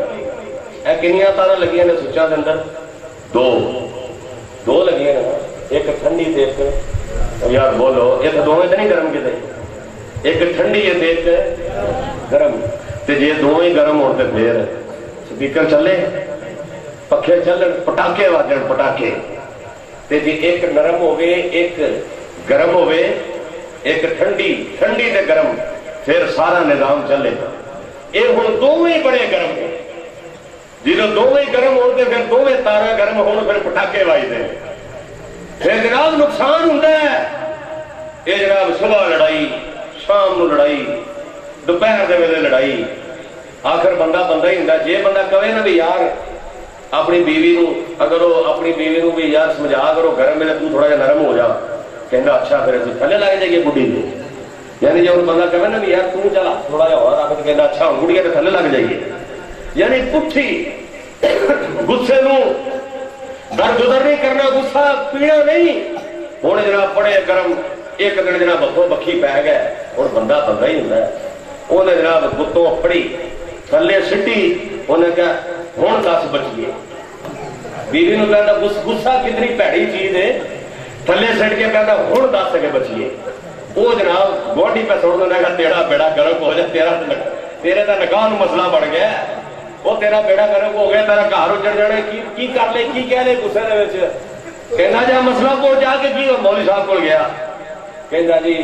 اے کنیاں تارا لگیاں نے سوچاں دے اندر؟ دو لگیاں نے، ایک ٹھنڈی تے ایک یار بولو، ایک دوویں تے نہیں گرم کیتے، ایک ٹھنڈی ہے تے ایک گرم، تے جے دوویں گرم ہون تے پھر سپیکر چلے، پکھے چلن، پٹاکے واجن پٹاکے، تے جی ایک نرم ہوئے ایک گرم ہوئے، ایک ٹھنڈی تے گرم، پھر سارا نظام چلے۔ اے ہن دوویں بڑے گرم ہو، جدوں دوویں گرم ہوتے پھر دوویں تارا گرم ہون پھر پٹاکے واجدے، پھر جناب نقصان ہوندا ہے۔ اے جناب صبح لڑائی، شام نو لڑائی، دوپہر دے ویلے لڑائی، آخر بندہ ہی ہوندا۔ جے بندہ کہے نا بھی یار اپنی بیوی نو، اگر وہ اپنی بیوی نو بھی یار سمجھا کرو گرم میں تو تھوڑا جا نرم ہو جا، کہنا اچھا پھر تھلے لگ جائیے بڈھی دے، یعنی جب بندہ کہے نا بھی یار تو چلا تھوڑا جا اور رکھ، کہنا اچھا ہوں گڑیا کے تھلے لگ جائیے، یعنی پٹھی غصے نو درگزر نہیں کرنا، غصہ پینا نہیں۔ ہوں جناب بڑے گرم، ایک دن جناب بکو بکھی پی گئے، ہوں بندہ ہی ہوں، انہیں جناب گتوں پڑی تھلے سٹی، انہیں کہا ہوں 10 بچیے، بیوی نو کہنا غصہ کتنی پیڑی چیز ہے، تھلے سٹ کے کہنا ہوں 10 کے بچیے، وہ جناب گوڈی پہ سوڑ دینا کہ تیرا بیڑا گرم ہو جائے، تیرے دا نکاح مسئلہ بڑھ گیا، وہ تیرا بیڑا گرم ہو گیا، تیرا گھر اجڑ جانا، کی کر لے کی کہہ لے غصے دے وچ، کہنا جا مسئلہ پہنچا کے کی مولوی صاحب کو گیا، کہنا جی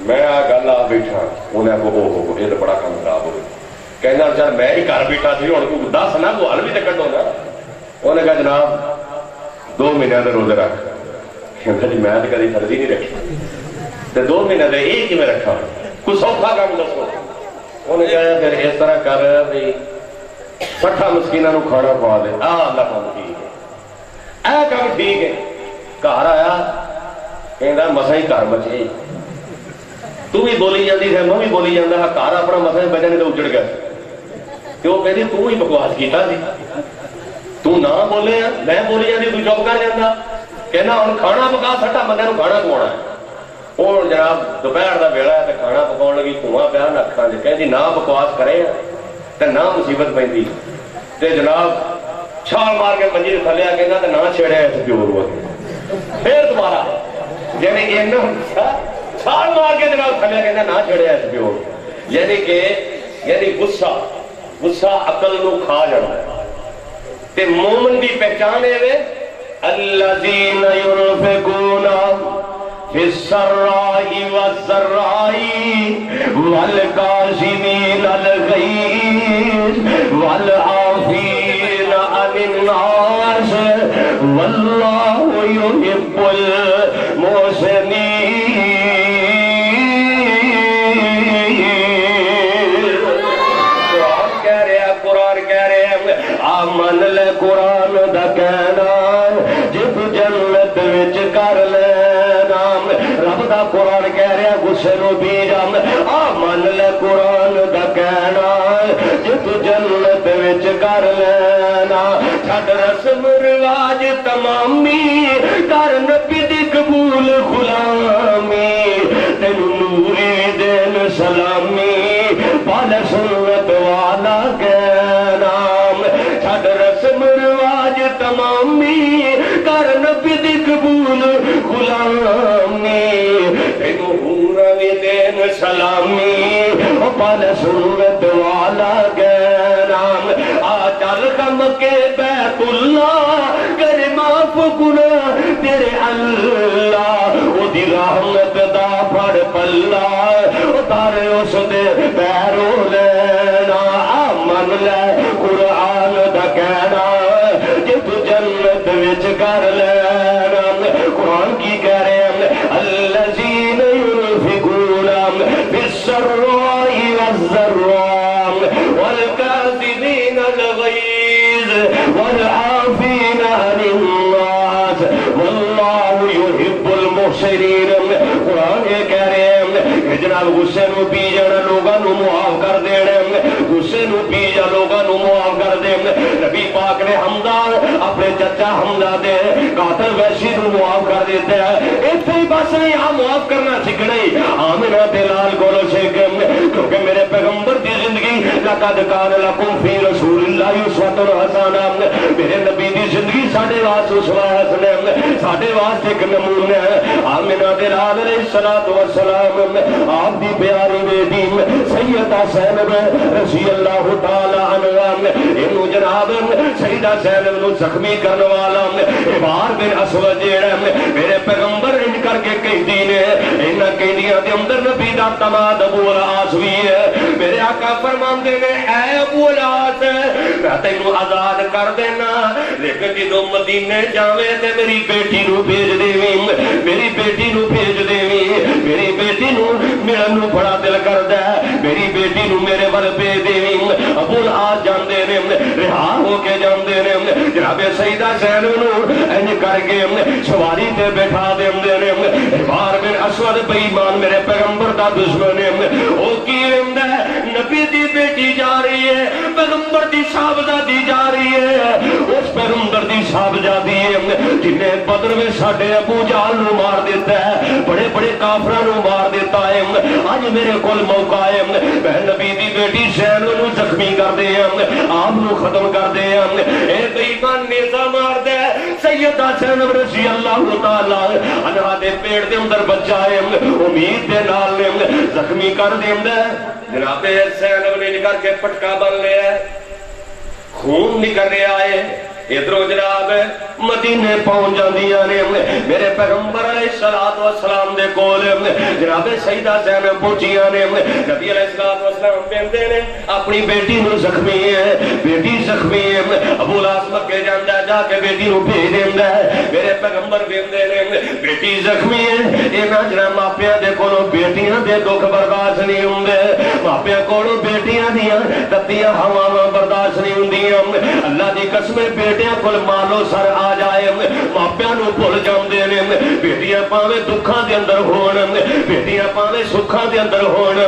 میں آ گل آ بیٹھا انہیں آگو ہو یہ تو بڑا کام خراب ہو گیا کہنا چل میں ہی گھر بیٹھا سی ہوں کو دس نہ کو حل بھی تو کڈو نا انہیں کہا جناب 2 مہینے کا روزہ رکھ کہتا جی میں تو کدی فرض ہی نہیں رکھی تو 2 مہینے کا یہ کیوں رکھا کوئی سوکھا کام دسو انہیں کہا پھر اس طرح کر بھی 60 مسکینوں کو کھانا پوا دے اللہ کام ٹھیک ہے اے کام ٹھیک ہے گھر آیا کہنا مسا ہی گھر بچے تو بھی بولی جاتی ہے میں بھی بولی جانا گھر اپنا مسا ہی بچے نہیں تو اجڑ گیا کہ وہ کہتی تو ہی بکواس کیتا سی تو نہ بولے میں بولی جاتی تو چپ کر جانا کہنا ہوں کھانا پکا 60 بندے کو کھانا کھوانا ہے ہوں جناب دوپہر کا ویلا ہے تو کھانا پکاؤ لگی دھواں پیا نہ اکھاں چ کہتی نہ بکواس کرے تو نہ مصیبت پی جناب چھال مار کے منجی تھلے آ کہنا تو نہ چھیڑیا اس پیور ہوا پھر دوبارہ یعنی چھال مار کے جناب تھلے کہنا نہ چھیڑیا اس پیور یعنی غصہ عقل نو کھا جانا ہے تے مومن دی پہچان ہے الذین ينفقون فی السراء والضراء والکاظمین الغیظ والعافین عن الناس واللہ یحب المحسنین آمن لے قرآن دا کہنا جب جنت وچ کر لینا رب دا قرآن کہہ رہا غصے نو بیجا آمن لے قرآن دا کہنا جب جنت وچ کر لینا چھڈ رسم رواج تمامی کر نبی دی قبول غلامی تینو نوری دین سلامی پال سنت والا کہنا رسم رواج تمامی کر نبی دی قبول غلامی تینو حوراں دین سلامی پال سنت والا گرام آ چل کم کے بیت اللہ کر معاف گناہ تیرے اللہ او دی رحمت دا پھڑ پلا اتارے اس دے پیرو لینا آمن لے قرآن دا کہنا جب جنت وچ کر لینا قرآن کی کہہ رہے ہیں الذین ينفقون فی السراء والضراء والکاظمین الغیظ والعافین عن الناس واللہ یحب المحسنین قرآن یہ کہہ رہے ہیں کہ جناب غصے نو پی جانا لوگاں نو معاف کر دینا غصے نو پی جا لوگاں نو معاف کر دے نبی پاک نے حمزہ اپنے چچا حمزہ دے قاتل وحشی نو معاف کر دیتا ہے اتنے ہی بس نہیں ہاں معاف کرنا سیکھنا ہی آمنہ دلال گولو سیکھ کیونکہ میرے پیغمبر دی زندگی لقد کان لکم فی رسول اللہ اسوۃ حسنہ میرے نبی دی زندگی ساڈے واسطے اسوہ حسنہ ساڈے واسطے ایک نمونہ ہے آمنہ دلال علیہ الصلوۃ والسلام آپ دی پیاری بیٹی سیدہ زینب رضی اللہ تعالی عنہا انہوں جناب سیدہ زینب نو زخمی کرنے والا عبار بن اسود جیڑا میرے پیغمبر ان کر کے کہندی نے انہاں کہندیاں دے اندر نبی دا دماد ابو العاص بھی ہے میرے آقا فرماندے نے اے ابو العاص میں تینوں آزاد کر دینا لیکن جدوں مدینے جاویں تے میری بیٹی نو بھیج دیویں میری بیٹی نو بھیج دیویں میری بیٹی نو ملن نو بڑا دل کردا ہے میری بیٹی نو میرے ول بھیج دیویں ابو العاص جاندے نے رہا ہو کے جاندے نے جناب سیدہ زینب نو انج کر کے سواری تے بٹھا دیندے نے عبار بن اسود بے ایمان میرے پیغمبر دا دشمن ہے او کی ہوندا نبی دی بیٹی جا رہی ہے پیغمبر دی صاحبزادی جا رہی ہے اس پیغمبر دی صاحبزادی ہے جن نے بدر میں ساڈے ابو جہل نو مار دیتا ہے بڑے بڑے کافراں نو مار دیتا ہے اج میرے کول موقع ہے میں نبی دی بیٹی زینب نو زخمی کر دے آپ نو ختم کر دے اے بے ایمان نیزہ مار دے سیدہ زینب رضی اللہ تعالی عنہا دے پیڑ دے اندر بچہ ہے امید دے نال زخمی کر دیندا جناب زینب نے نکل کے پٹکا بن لیا خون نکل رہا ہے ادھروں جناب مدینے پہنچ جاندیاں نے میرے پیغمبر علیہ الصلوۃ والسلام دے کول جناب سیدہ زینب پہنچیاں نے نبی علیہ الصلوۃ والسلام کہندے نے اپنی بیٹی نو زخمی ہے بیٹی زخمی ہے ابو لاس مکے جاندا ہے جا کے بیٹی نو بھیج دیندا ہے میرے پیغمبر کہندے نے بیٹی زخمی ہے انہاں جناب ماپیاں دے کولوں بیٹیاں دے دکھ برداشت نہیں ہوندے ماپیاں کولوں بیٹیاں دیاں تتیاں ہواواں برداشت نہیں ہوندیاں اللہ دی قسم بیٹیاں کول مالو سر آ جائے ماپیاں نو بھول جاندے نے بیٹیاں پاویں دکھاں دے اندر ہون بیٹیاں پاویں سکھاں دے اندر ہون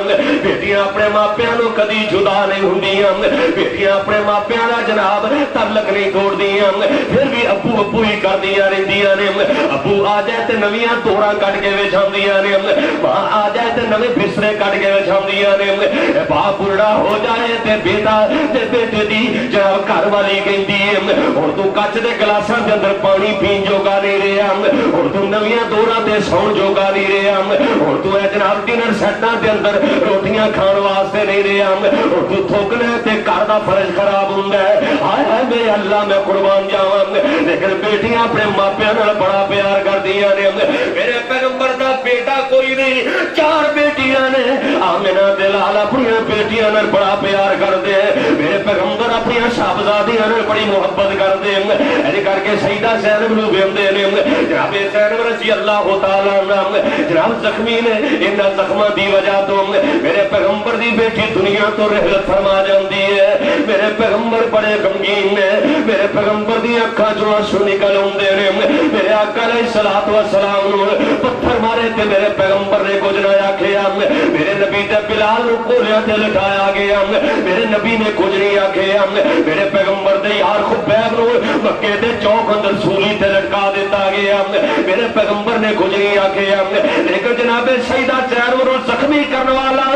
بیٹیاں اپنے ماپیاں نو کدی جدا نہیں ہوندیاں بیٹیاں اپنے ماپیاں دا جناب تعلق نہیں توڑدیاں پھر بھی ابو ابو ہی کردیاں رہندیاں نے ابو آ جائے تے نویاں توڑاں کٹ کے وچھاندیاں نے ماں آ جائے تے نویں بسترے کٹ کے وچھاندیاں نے باپ بوڑھا ہو جائے تے بیٹا تے بیٹے دی جناب گھر والی کہندی ہے ہن تو کچ دے گلاساں دے اندر پانی پین جوگا نہیں رہیا ہن تو نویاں دوراں تے سون جوگا نہیں رہیا ہن تو اے جناب ڈنر سیٹاں دے اندر روٹیاں کھان واسطے نہیں رہیا ہن تو تھوکنا تے گھر دا فرض خراب ہوندا ہے ہائے ہائے میرے اللہ میں قربان جاواں لیکن بیٹیاں اپنے ماپیاں نال بڑا پیار کردیاں نے میرے پیغمبر دا بیٹا کوئی نہیں 4 بیٹیاں نے آمنہ تے لال اپنی بیٹیاں نال بڑا پیار کردے میرے پیغمبر اپنی شہزادیاں نال بڑی محبت کردے ایسے کر کے سیدہ زینب نو ویندے نے جناب زینب رضی اللہ تعالی عنہ جناب زخمی نے انہاں زخماں دی وجہ تو میرے پیغمبر دی بیٹی دنیا تو رحلت فرما جاندی ہے میرے پیغمبر بڑے غمگین نے میرے پیغمبر دی اکھاں چوں آنسو نکل اوندے نے میرے آقا علیہ الصلوۃ والسلام نو پتھر مارے تے میرے پیغمبر نے کچھ نہ آکھیا میرے نبی تے بلال نو کولیاں تے لٹایا گیا میرے نبی نے کچھ نہیں آکھیا میرے پیغمبر دے یار خبیب نو مکے دے چوک اندر سولی تے لٹکا دیتا گیا میرے پیغمبر نے کچھ نہیں آکھیا لیکن جناب سیدہ زینب نو زخمی کرنے والا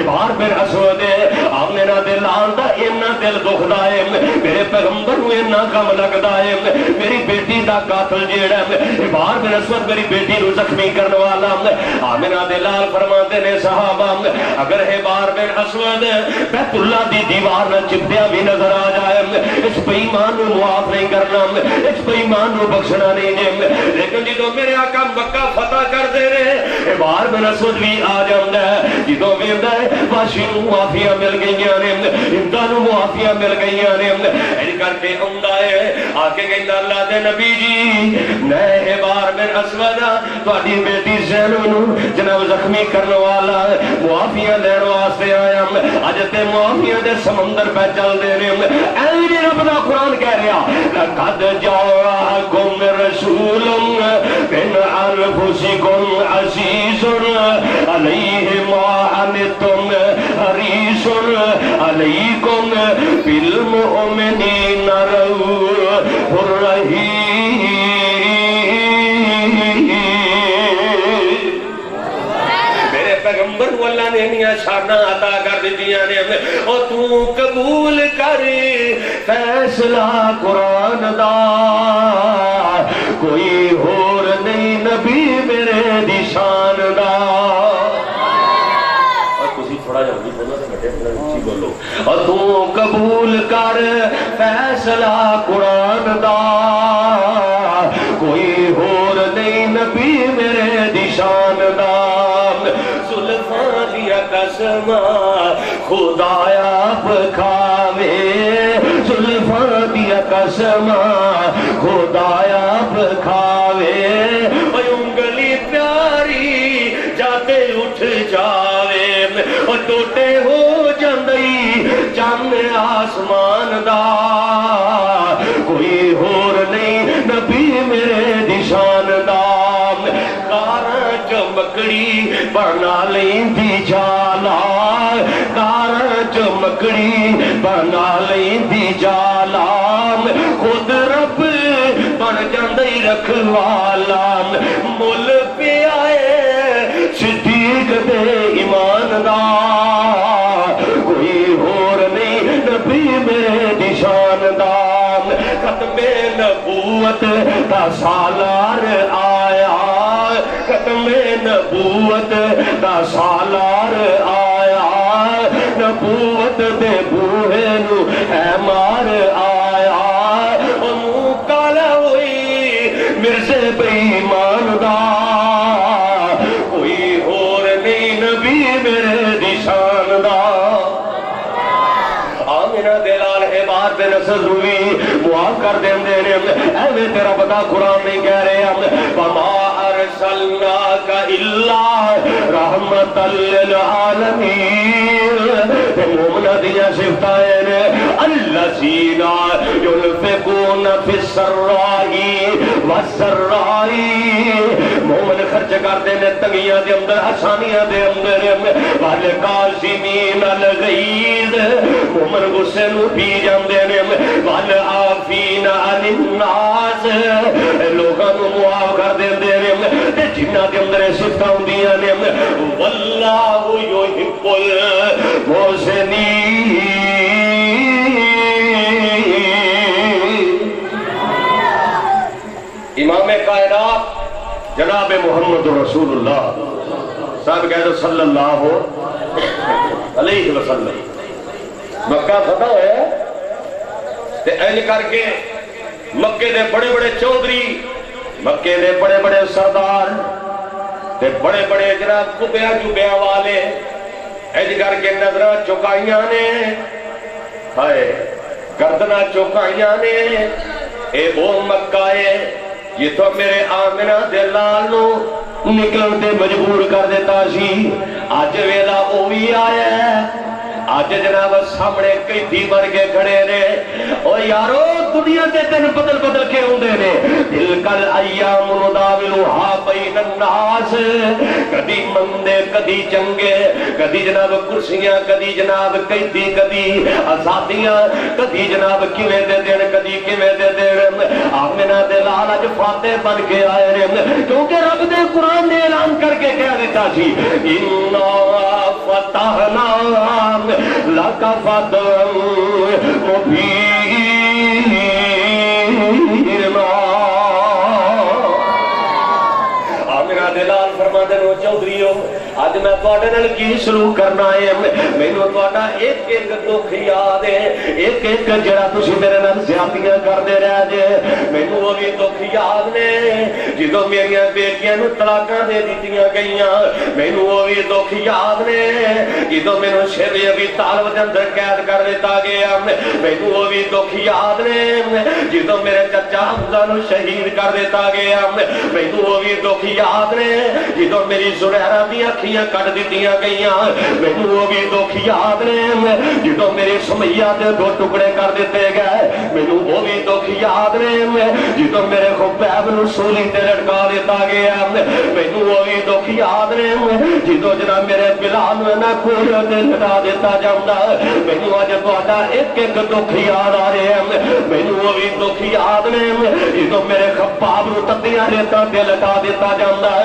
بار بن اسود آمنہ دے لال دا اینا دل دکھدا ہے میرے پیغمبر نو اینا غم لگدا ہے میری بیٹی دا قاتل جیڑا ہے بار بن اسود میری بیٹی نو زخمی کرنے والا آمنہ دے لال فرماندے نے صحابہ اگر ہے بار بن اسود بیت اللہ دی دیوار نہ چپٹیا بھی نظر آ جائے اس بے ایمان نو معاف نہیں کرنا اس بے ایمان نو بخشنا نہیں دے لیکن جدو میرے آقا مکہ فتح کر دے رہے بار بن اسود بھی آ جاندا ہے جدو ویندا ہے واشی نو معافیاں مل گئیاں نے ہندا نو معافیاں مل گئیاں نے ایج کر کے آندا ہے آ کے کہندا اللہ دے نبی جی میں بار بن اسود تہاڈی بیٹی زینب نو جناب زخمی کرنے والا معافیاں لین واسطے آیا اج تے معافیاں دے سمندر پہ چل دے نے اے رب دا قرآن کہہ رہا لقد جاءکم رسول من انفسکم عزیز علیہ ما عنتم حریص علیکم بالمؤمنین رؤوف رحیم پیغمبر کو اللہ نے انہیاں شانہ عطا کر دیتیاں نے او تو قبول کر فیصلہ قرآن دا کوئی اور نہیں نبی میرے دی شان دا اور تسی تھوڑا جلدی بولو تو بیٹے تھوڑا اچھی بولو اور تو قبول کر فیصلہ قرآن دا کوئی اور نہیں نبی میرے دی شان دا قسم خدایا بکھاوے زلفاں دیا قسم خدایا بکھاوے انگلی پیاری جاتے اٹھ جاوے ٹوٹے ہو جاندئی چند آسمان دا کوئی اور نہیں نبی میرے دی شان دا کاراں چمکڑی بنا لیندی جالا کاراں چمکڑی بنا لیندی جالا خود رب بن جاندی رکھوالا مل پیا اے صدیق دے ایمان دا کوئی اور نہیں نبی میرے دی شان دا ختم نبوت دا سالار آیا ختم نبوت دا سالار آیا نبوت دے بوہے نو اے مار آیا بے ایمان دا کوئی اور نہیں نبی میرے دی شان دا آمینہ دلال عباد بن اسد ہوئی معاف کر دیں دے اے میں تیرا بتا قرآن نہیں کہہ رہے ہم وما ارسلناک الا رحمت للعالمین مومنہ دیا صفتائیں الذین ينفقون فی السرائی والسرائی مومن خرچ کرتے ہیں تنگیاں دے اندر آسانیاں دے اندر والقاسمین الغیظ مومن غصے نو پی جاندے نے والعافین عن الناس لوگاں نو معاف کر دیندے نے تے جنہاں دے اندر صفتاں ہوندیاں نے واللہ یحب المحسنین امام کائنات جناب محمد رسول اللہ صاحب کہہ دو صلی اللہ علیہ وسلم مکہ فتح ہویا تے اینج کر کے مکے دے بڑے بڑے چودھری مکے دے بڑے بڑے سردار تے بڑے بڑے جناب کبیاں جبیاں والے اینج کر کے نظرہ چکائیاں نے ہائے گردنہ چکائیاں نے اے وہ مکہ ہے یہ تو میرے آمنہ دے لالو نکلن دے مجبور کر دیتا سی آج ویلا او بھی آیا ہے آج جناب سامنے کئی تھی مر کے کھڑے نے اور یارو دنیا دے دن بدل بدل کے ہوندے نے تلکل ایام نداولھا بین الناس کدی مندے کدی چنگے کدی جناب کرسیاں کدی جناب کئی تھی کدی آزادیاں کدی جناب کیویں دے دین کدی کیویں دے دین آمنہ دے لال اج فاتح بن کے آئے نے کیونکہ رب نے قرآن نے اعلان کر کے کہہ دیتا سی انا فتحنا لَكَ فَتْحًا مُبِينًا آمنہ دلال فرما دے نو چودھریوں آج میں توڑے نل کی سلوک کرنا ہے میں نو توڑا ایک ایک دکھ یاد ہے ایک ایک جڑا تسی میرے نل زیادتیاں کر دے رہا جے میں نو وہ بھی دکھ یاد نے جدو میریاں بیٹیاں نو طلاقاں دے دیتیاں گئیاں میں نو وہ بھی دکھ یاد نے جدو میں نو شیر ابھی طالب اندر قید کر دیتا گیا میں نو وہ بھی دکھ یاد نے جدو میرے چچا حمزہ نو شہید کر دیتا گیا میں نو وہ بھی دکھ یاد نے جدو میری زریرہ دی اکھیاں کٹ دیتیاں گئیاں میں نو وہ بھی دکھ یاد نے جدو میری سمیہ دے دو ٹکڑے کر دیتے گئے میں نو وہ بھی دکھ یاد نے جدو میرے خبیب نو سولی تے لٹکا دیتا گیا میں نو وہ بھی دکھ یاد نے جدو جناب میرے بلال نہ کھول تے لٹا دیتا جاؤندا میں نو اج تہاڈا ایک ایک دکھ یاد آ رہے ہیں میں نو وہ بھی دکھ یاد نے جدو میرے خباب نو تتیاں ریتاں تے لٹا دیتا جاؤندا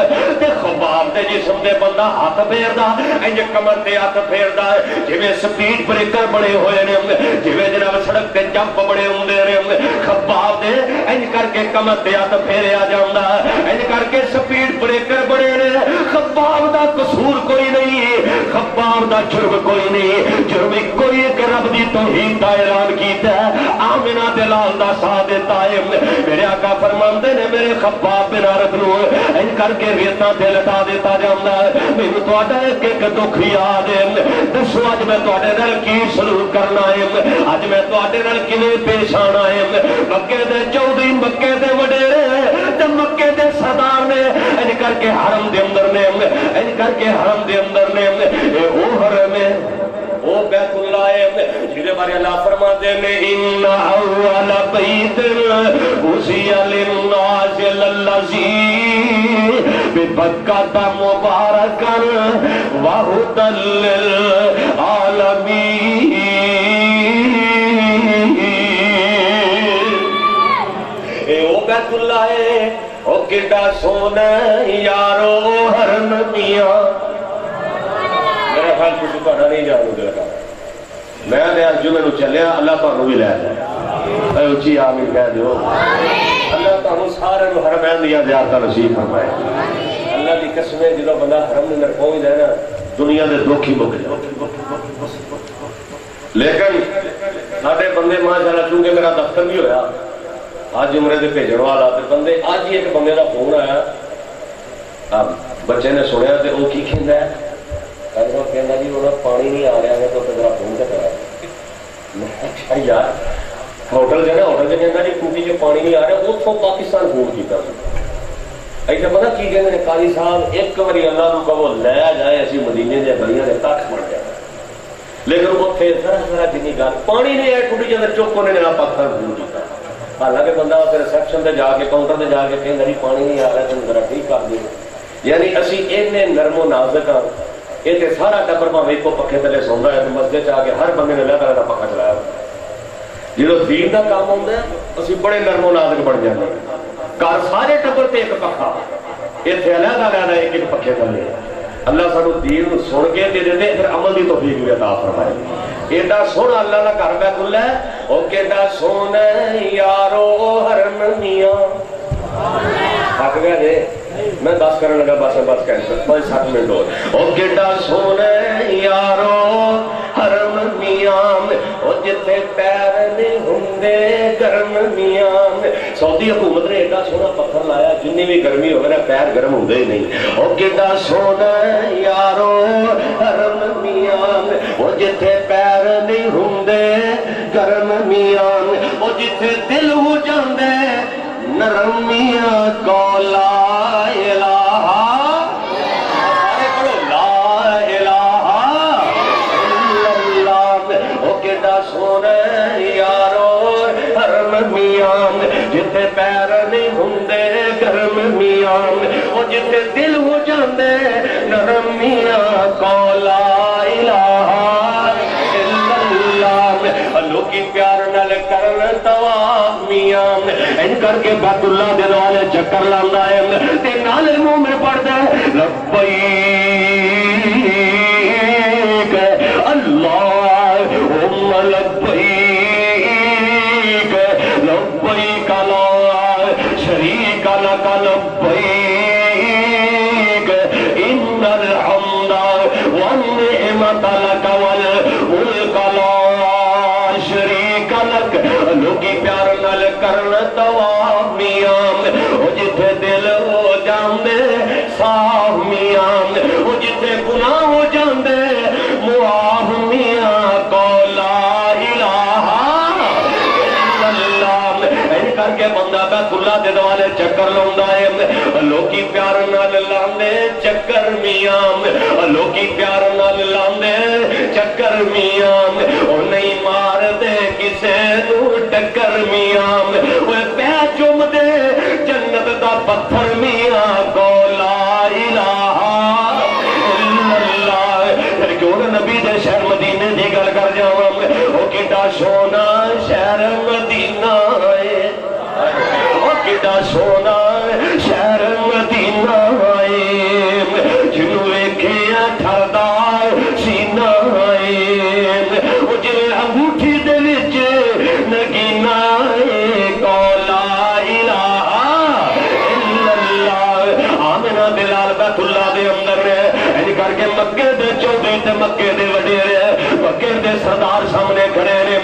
تے خباب دے جسم دے بندہ ہاتھ پھیردا انج کمر تے ہاتھ پھیردا جویں سپیڈ بریکر بڑے ہوئے نے جویں جناب سڑک تے جمپ بڑے ہوندے نے خباب دے انج کر کے کمر تے ہاتھ پھیریا جاندا انج کر کے سپیڈ بریکر بڑے نے خباب دا قصور کوئی نہیں خباب دا جرم کوئی نہیں جرم کوئی کہ رب دی توحید دا اعلان کیتا ہے آمنہ دلال دا ساتھ دیتا ہے میرے آقا فرماندے نے میرے خباب بن عرب نو انج کر کے ریتاں تے لٹا دیتا جاندا میں تو آڈا ایک ایک دکھ یاد ہے دسو آج میں تو آڈے نل کی سلوک کرنا ہے آج میں تو آڈے نل کنے پیش آنا ہے مکے دے چودھری مکے دے وڈیرے تے مکے دے سردار نے ان کر کے حرم دے اندر نے ان کر کے حرم دے اندر نے اے او حرم ہے او بیت اللہ ہے جنہیں بارے اللہ فرماتے ہیں ان اول بیت اسیع للناس للذی ببکۃ مبارکا وہدی للعالمین اے او بیت اللہ ہے او کڈا سونا یارو حرم میاں میرا خیال کسی پڑھا نہیں جانو دے لگا میں نے آج جمعہ نو چلیا اللہ تعالیٰ بھی لے جائے اے اچھی آمین کہہ دیو اللہ تعالیٰ سارے نو حرمین دیا زیادہ نصیب فرمائے اللہ دی قسمیں جدو بندہ حرم نے پہنچ جائے نا دنیا دے دکھ ہی مک جائے لیکن ساڈے بندے ماشاءاللہ چونکہ میرا دفتر بھی ہویا اج عمرے دے بھیجن والا تے بندے اج ہی ایک بندے دا فون آیا بچے نے سنیا تے وہ کی کہندا ہے کہندا جی وہ پانی نہیں آ رہا ہے تو ذرا فون تے کرا میں اچھا یار ہوٹل جو ہے ہوٹل سے کہندا جی کوٹی جو پانی نہیں آ رہا اتوں پاکستان فون کیتا ایسا پتا کی کہتے ہیں قاضی صاحب ایک باری اللہ کو کہو لے جائے اسی مدینے دے گلیاں دے تک بن جائے لیکن اتنے طرح جنی گل پانی نہیں آئے ٹوٹی جاتے چپ انہیں پاکستان فون کیا حالانکہ بندہ ریسپشن سے جا کے کاؤنٹر سے جا کے کہیں نہیں پانی نہیں آ رہا تم ذرا ٹھیک کر دیں یعنی اسی اینے نرم و نازک ہاں یہ تو سارا ٹبر بھاوے ایک پکھے تلے سوندا ہے تو مسجد سے آ کے ہر بندے نے اللہ تعالیٰ کا پکھا چلایا جدو دین کا کام ہوتا ہے اسی بڑے نرم و نازک بن جاتے ہیں گھر سارے ٹبر تے ایک پکھا اتنے علیحدہ علیحدہ ایک ایک پکھے تلے اللہ سانو دین سن کے دے دے پھر عمل دی توفیق بھی عطا فرمائے ایڈا سونا اللہ کا گھر پہ کھلا ہے اور کیڈا سونا یارو حرم میاں تھک گیا جی میں بس کرنے لگا بس کینسل 5-7 منٹ اور کیڈا سونا یارو حرم میاں اور جتنے پیر نہیں ہوندے گرم میاں سعودی حکومت نے ایڈا سونا پتھر لایا جنی بھی گرمی ہوگا نا پیر گرم ہوندے ہی نہیں اور کیڈا سونا یارو حرم میاں اور جتنے پیر نہیں ہوندے گرم میاں اور جتنے دل ہو جاندے نرم میاں کو لا الہ سارے پڑھو لا الہ الا اللہ او کیڈا سونا یارو حرم میاں جتنے پیر نہیں ہوندے گرم میاں او جتنے دل ہو جاندے نرم میاں کو لا الہ الا اللہ اللہ کی پیار نال کرن طواف میاں ان کر کے بیت اللہ دے والے چکر لاندا ہے تے نال مومن پڑھدا ہے لبیک اللہم لبیک لبیک لا شریک لک لبیک ان الحمد والنعمت لک والملک لا شریک لک لوگی پیار نال کرنا طواف میاں او جتھے دل ہو جاندے صاف میاں او جتھے گناہ ہو جاندے معاف میاں کو لا الہ الا اللہ این کر کے بندہ بیت اللہ دے والے چکر لوندا ہے لوکی پیار نال لاندے چکر میاں لوکی پیار نال لاندے چکر میاں او نہیں مار دے کسے نو ٹکر میاں وہ پہ چوم دے جنت دا پتھر میاں کو لا الہ الا اللہ پھر کیوں نبی دے شہر مدینے دی گل کر جاواں او کیڈا سونا شہر مدینہ ہے او کیڈا سونا شہر مدینہ ہے جنوں ویکھیا ٹھردا سینہ ہے او جویں انگوٹھی دے وچ نگینا ہے کو لا الہ الا اللہ آمنہ بلال بیت اللہ دے اندر ہے کر کے مکے دے چودھری تے مکے دے وڈیرے مکے دے سردار سامنے کھڑے نے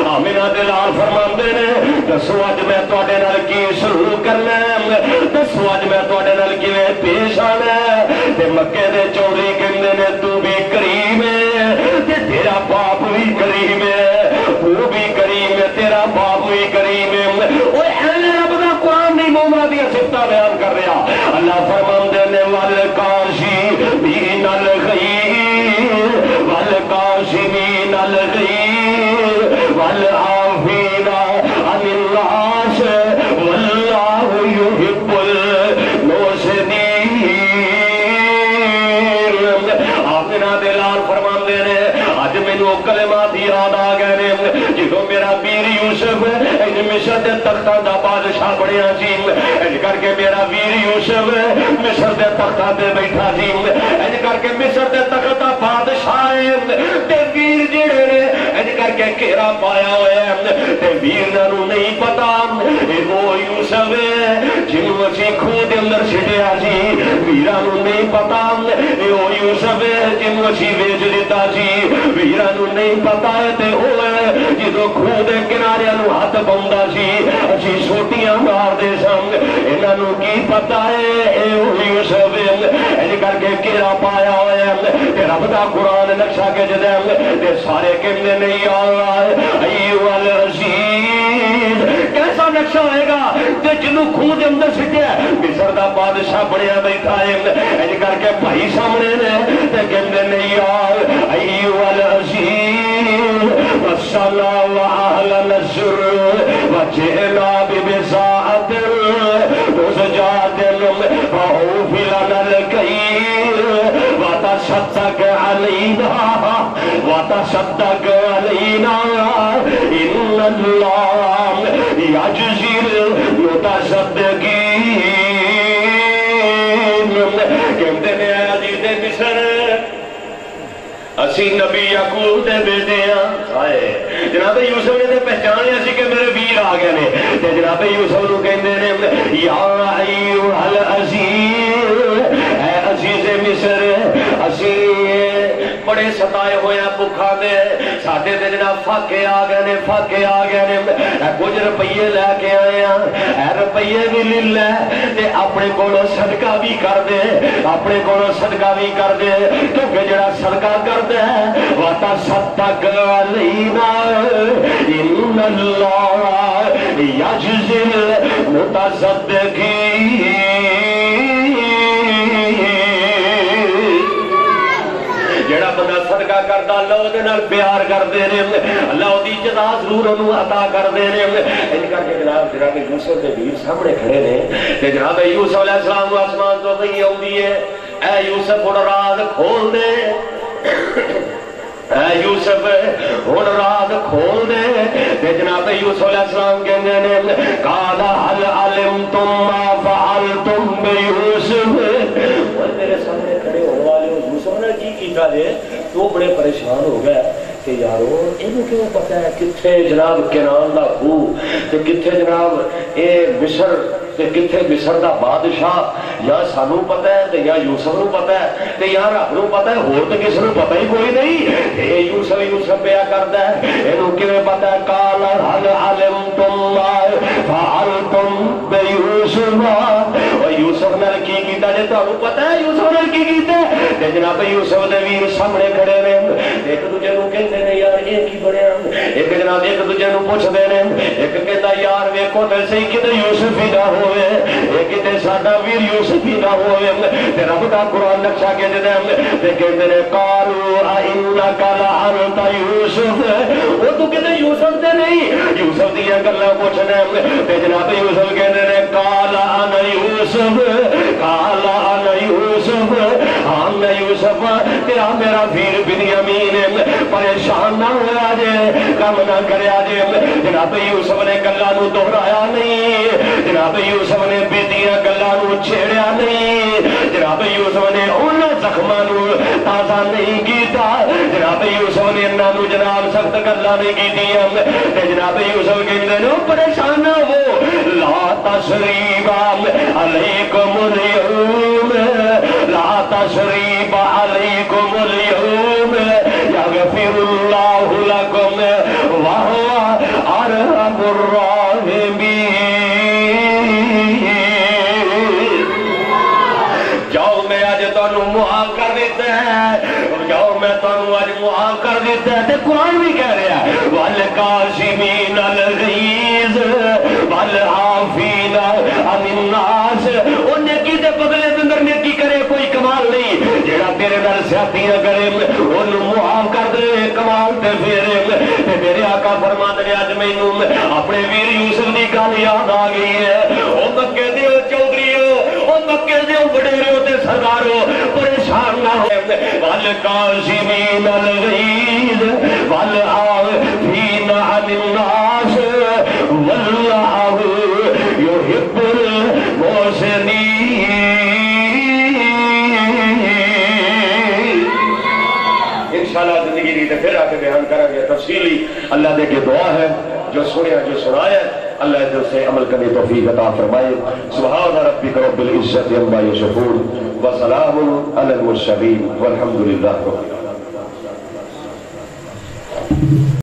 آمنہ بلال فرماندے نے دسو اج میں تواڈے نال کی شروع کرنا ہے دسو اج میں تواڈے نال کیویں پیش آنا ہے تے مکے دے چودھری کہندے نے تو بھی کریم ہے تے تیرا باپ بھی کریم ہے وہ بھی کریم ہے تیرا باپ بھی کریم ہے اوے اہل رب دا قرآن نہیں مومنا دی صفتاں بیان کر رہا اللہ فرماندے نے والکاشفین الغیظ والکاشفین الغیظ والعافین عن الناس واللہ یحب المحسنین آمنہ بلال فرماندے نے اج مینوں کلمات یاد آ گئے نے جدوں میرا پیر یوسف ان مصر دے تختاں دا بادشاہ بنیا سی ان کر کے میرا ویر یوسف مصر دے تختاں تے بیٹھا سی ان کر کے مصر دے تخت دا بادشاہ تے ویر جڑے نے ان کر کے گھیرا پایا ہوا ہے تے ویراں نوں نہیں پتا اے او یوسف ہے جنوں اسی کھوہ دے اندر سٹیا سی ویراں نوں نہیں پتا اے او یوسف ہے جنوں اسی ویچ دتا سی ویراں نوں نہیں پتا ہے تے او ہے جدوں کھوہ دے کنارے نوں ہاتھ پاوندا سی اسی سوٹیاں ماردے سن انہاں نوں کی پتا ہے اے او یوسف ہے اے کر کے گھیرا پایا ہوا ہے تے رب دا قرآن نقشہ کے جدے تے سارے کہندے نہیں اللہ ایھا العزیز کیسا نقشہ ہوئے گا تے جنوں کھوہ دے اندر سٹیا مصر دا بادشاہ بنیا بیٹھا ہے اے کر کے بھائی سامنے نے تے کہندے نہیں یار ایھا العزیز وصلی اہل نصر وجئنا ببضاعۃ مزجاۃ فأوفِ لنا الکیل وتصدق علینا ان اللہ یجزی المتصدقین کہتے ہیں عزیز مصر اسی نبی یعقوب دے بیٹے ہیں جناب یوسف نے تے پہچان لیا سی کہ میرے ویر آ گئے نے تے جناب یوسف نو کہندے نے یا ایھا العزیز اے عزیز مصر اسی بڑے ستائے ہوئے ہیں بھوکھاں دے ساڈے تے جناب فاقے آ گئے نے کچھ روپیے لے کے آئے ہیں اے روپیے بھی لے لے تے اپنے کولوں صدقہ بھی کر دے کیونکہ جڑا صدقہ کردا ہے وتصدق علینا ان اللہ یجزی المتصدقین جڑا بندہ صدقہ کردا اللہ دے نال پیار کردے نے اللہ دی جزا ضرور انہوں عطا کردے نے ان کر کے جناب یوسف دے ویر سامنے کھڑے نے تے جناب یوسف علیہ السلام کو آسمان تو وحی آندی ہے اے یوسف ہن راز کھول دے اے یوسف ہن راز کھول دے تے جناب یوسف علیہ السلام کہندے نے قال هل علمتم ما فعلتم بیوسف اور میرے سامنے کھڑے ہونے والے یوسف نے کی کیتا ہے تو بڑے پریشان ہو گئے کہ یارو اینو کیوں پتہ ہے کتھے جناب کنعان دا خوہ تے کتھے جناب اے مصر تے کتھے مصر دا بادشاہ یا سانو پتہ ہے تے یا یوسف نو پتہ ہے تے یا رب نو پتہ ہے ہور تے کس نو پتہ ہی کوئی نہیں تے یوسف پیا کردا ہے اینو کیویں پتہ ہے قال هل علمتم ما فعلتم بیوسف او یوسف نال کی کیتا جے تانوں پتہ ہے یوسف نال کی کیتا تے جناب یوسف دے ویر سامنے کھڑے نے ایک دوجے نو کہندے نے یار یہ کی بنیا ایک جناب ایک دوجے نو پوچھدے نے ایک کہندا یار ویکھو تے صحیح کتے یوسف ہی نہ ہوئے ایک کتے ساڈا ویر یوسف ہی نہ ہوئے تے رب دا قرآن نقشہ کے دے تے کہندے نے قالوا انک لانت یوسف او تو کتے یوسف تے نہیں یوسف دی گلاں پوچھنے تے جناب یوسف کہندے نے قال انا یوسف قال انا یوسف ہاں میں یوسف تیرا میرا ویر بنیامین پریشان نہ ہوا جے کم نہ کریا جے جناب یوسف نے گلاں نو دہرایا نہیں جناب یوسف نے بیٹیاں گلاں نو چھیڑیا نہیں جناب یوسف نے انہاں زخماں نو تازہ نہیں کیتا جناب یوسف نے انہاں نو جناب سخت گلاں نہیں کیتیاں تے جناب یوسف کہندے نے پریشان نہ ہو لا تسریب علیکم اليوم لا تسریب علیکم اليوم یغفر اللہ لکم وہو ارحم الراحمین جاؤ میں آج تانوں معاف کر دیتا ہے جاؤ میں تانوں آج معاف کر دیتا ہے تے قرآن بھی کہہ رہا ہے والکاظمین الغیظ والعافین عن الناس او نیکی دے بدلے دے اندر نیکی کرے کوئی کمال نہیں جیڑا تیرے نال زیادتیاں کرے اونوں معاف کر دے کمال تے پھر تے میرے آقا فرماندے نے اج مینوں اپنے ویر یوسف دی گل یاد آ گئی ہے او مکے دے چودھریو او مکے دے وڈیرو تے سردارو پریشان نہ ہو والکاظمین الغیظ والعافین عن الناس واللہ یحب المحسنین انشاءاللہ زندگی دی تے پھر آ کے بیان کریں گے تفصیل تفصیلی اللہ دے کے دعا ہے جو سنیا جو سنایا اللہ دل سے عمل کرنے توفیق عطا فرمائے سبحان ربک رب العزت عما یصفون وسلام علی المرسلین والحمد للہ رب العالمین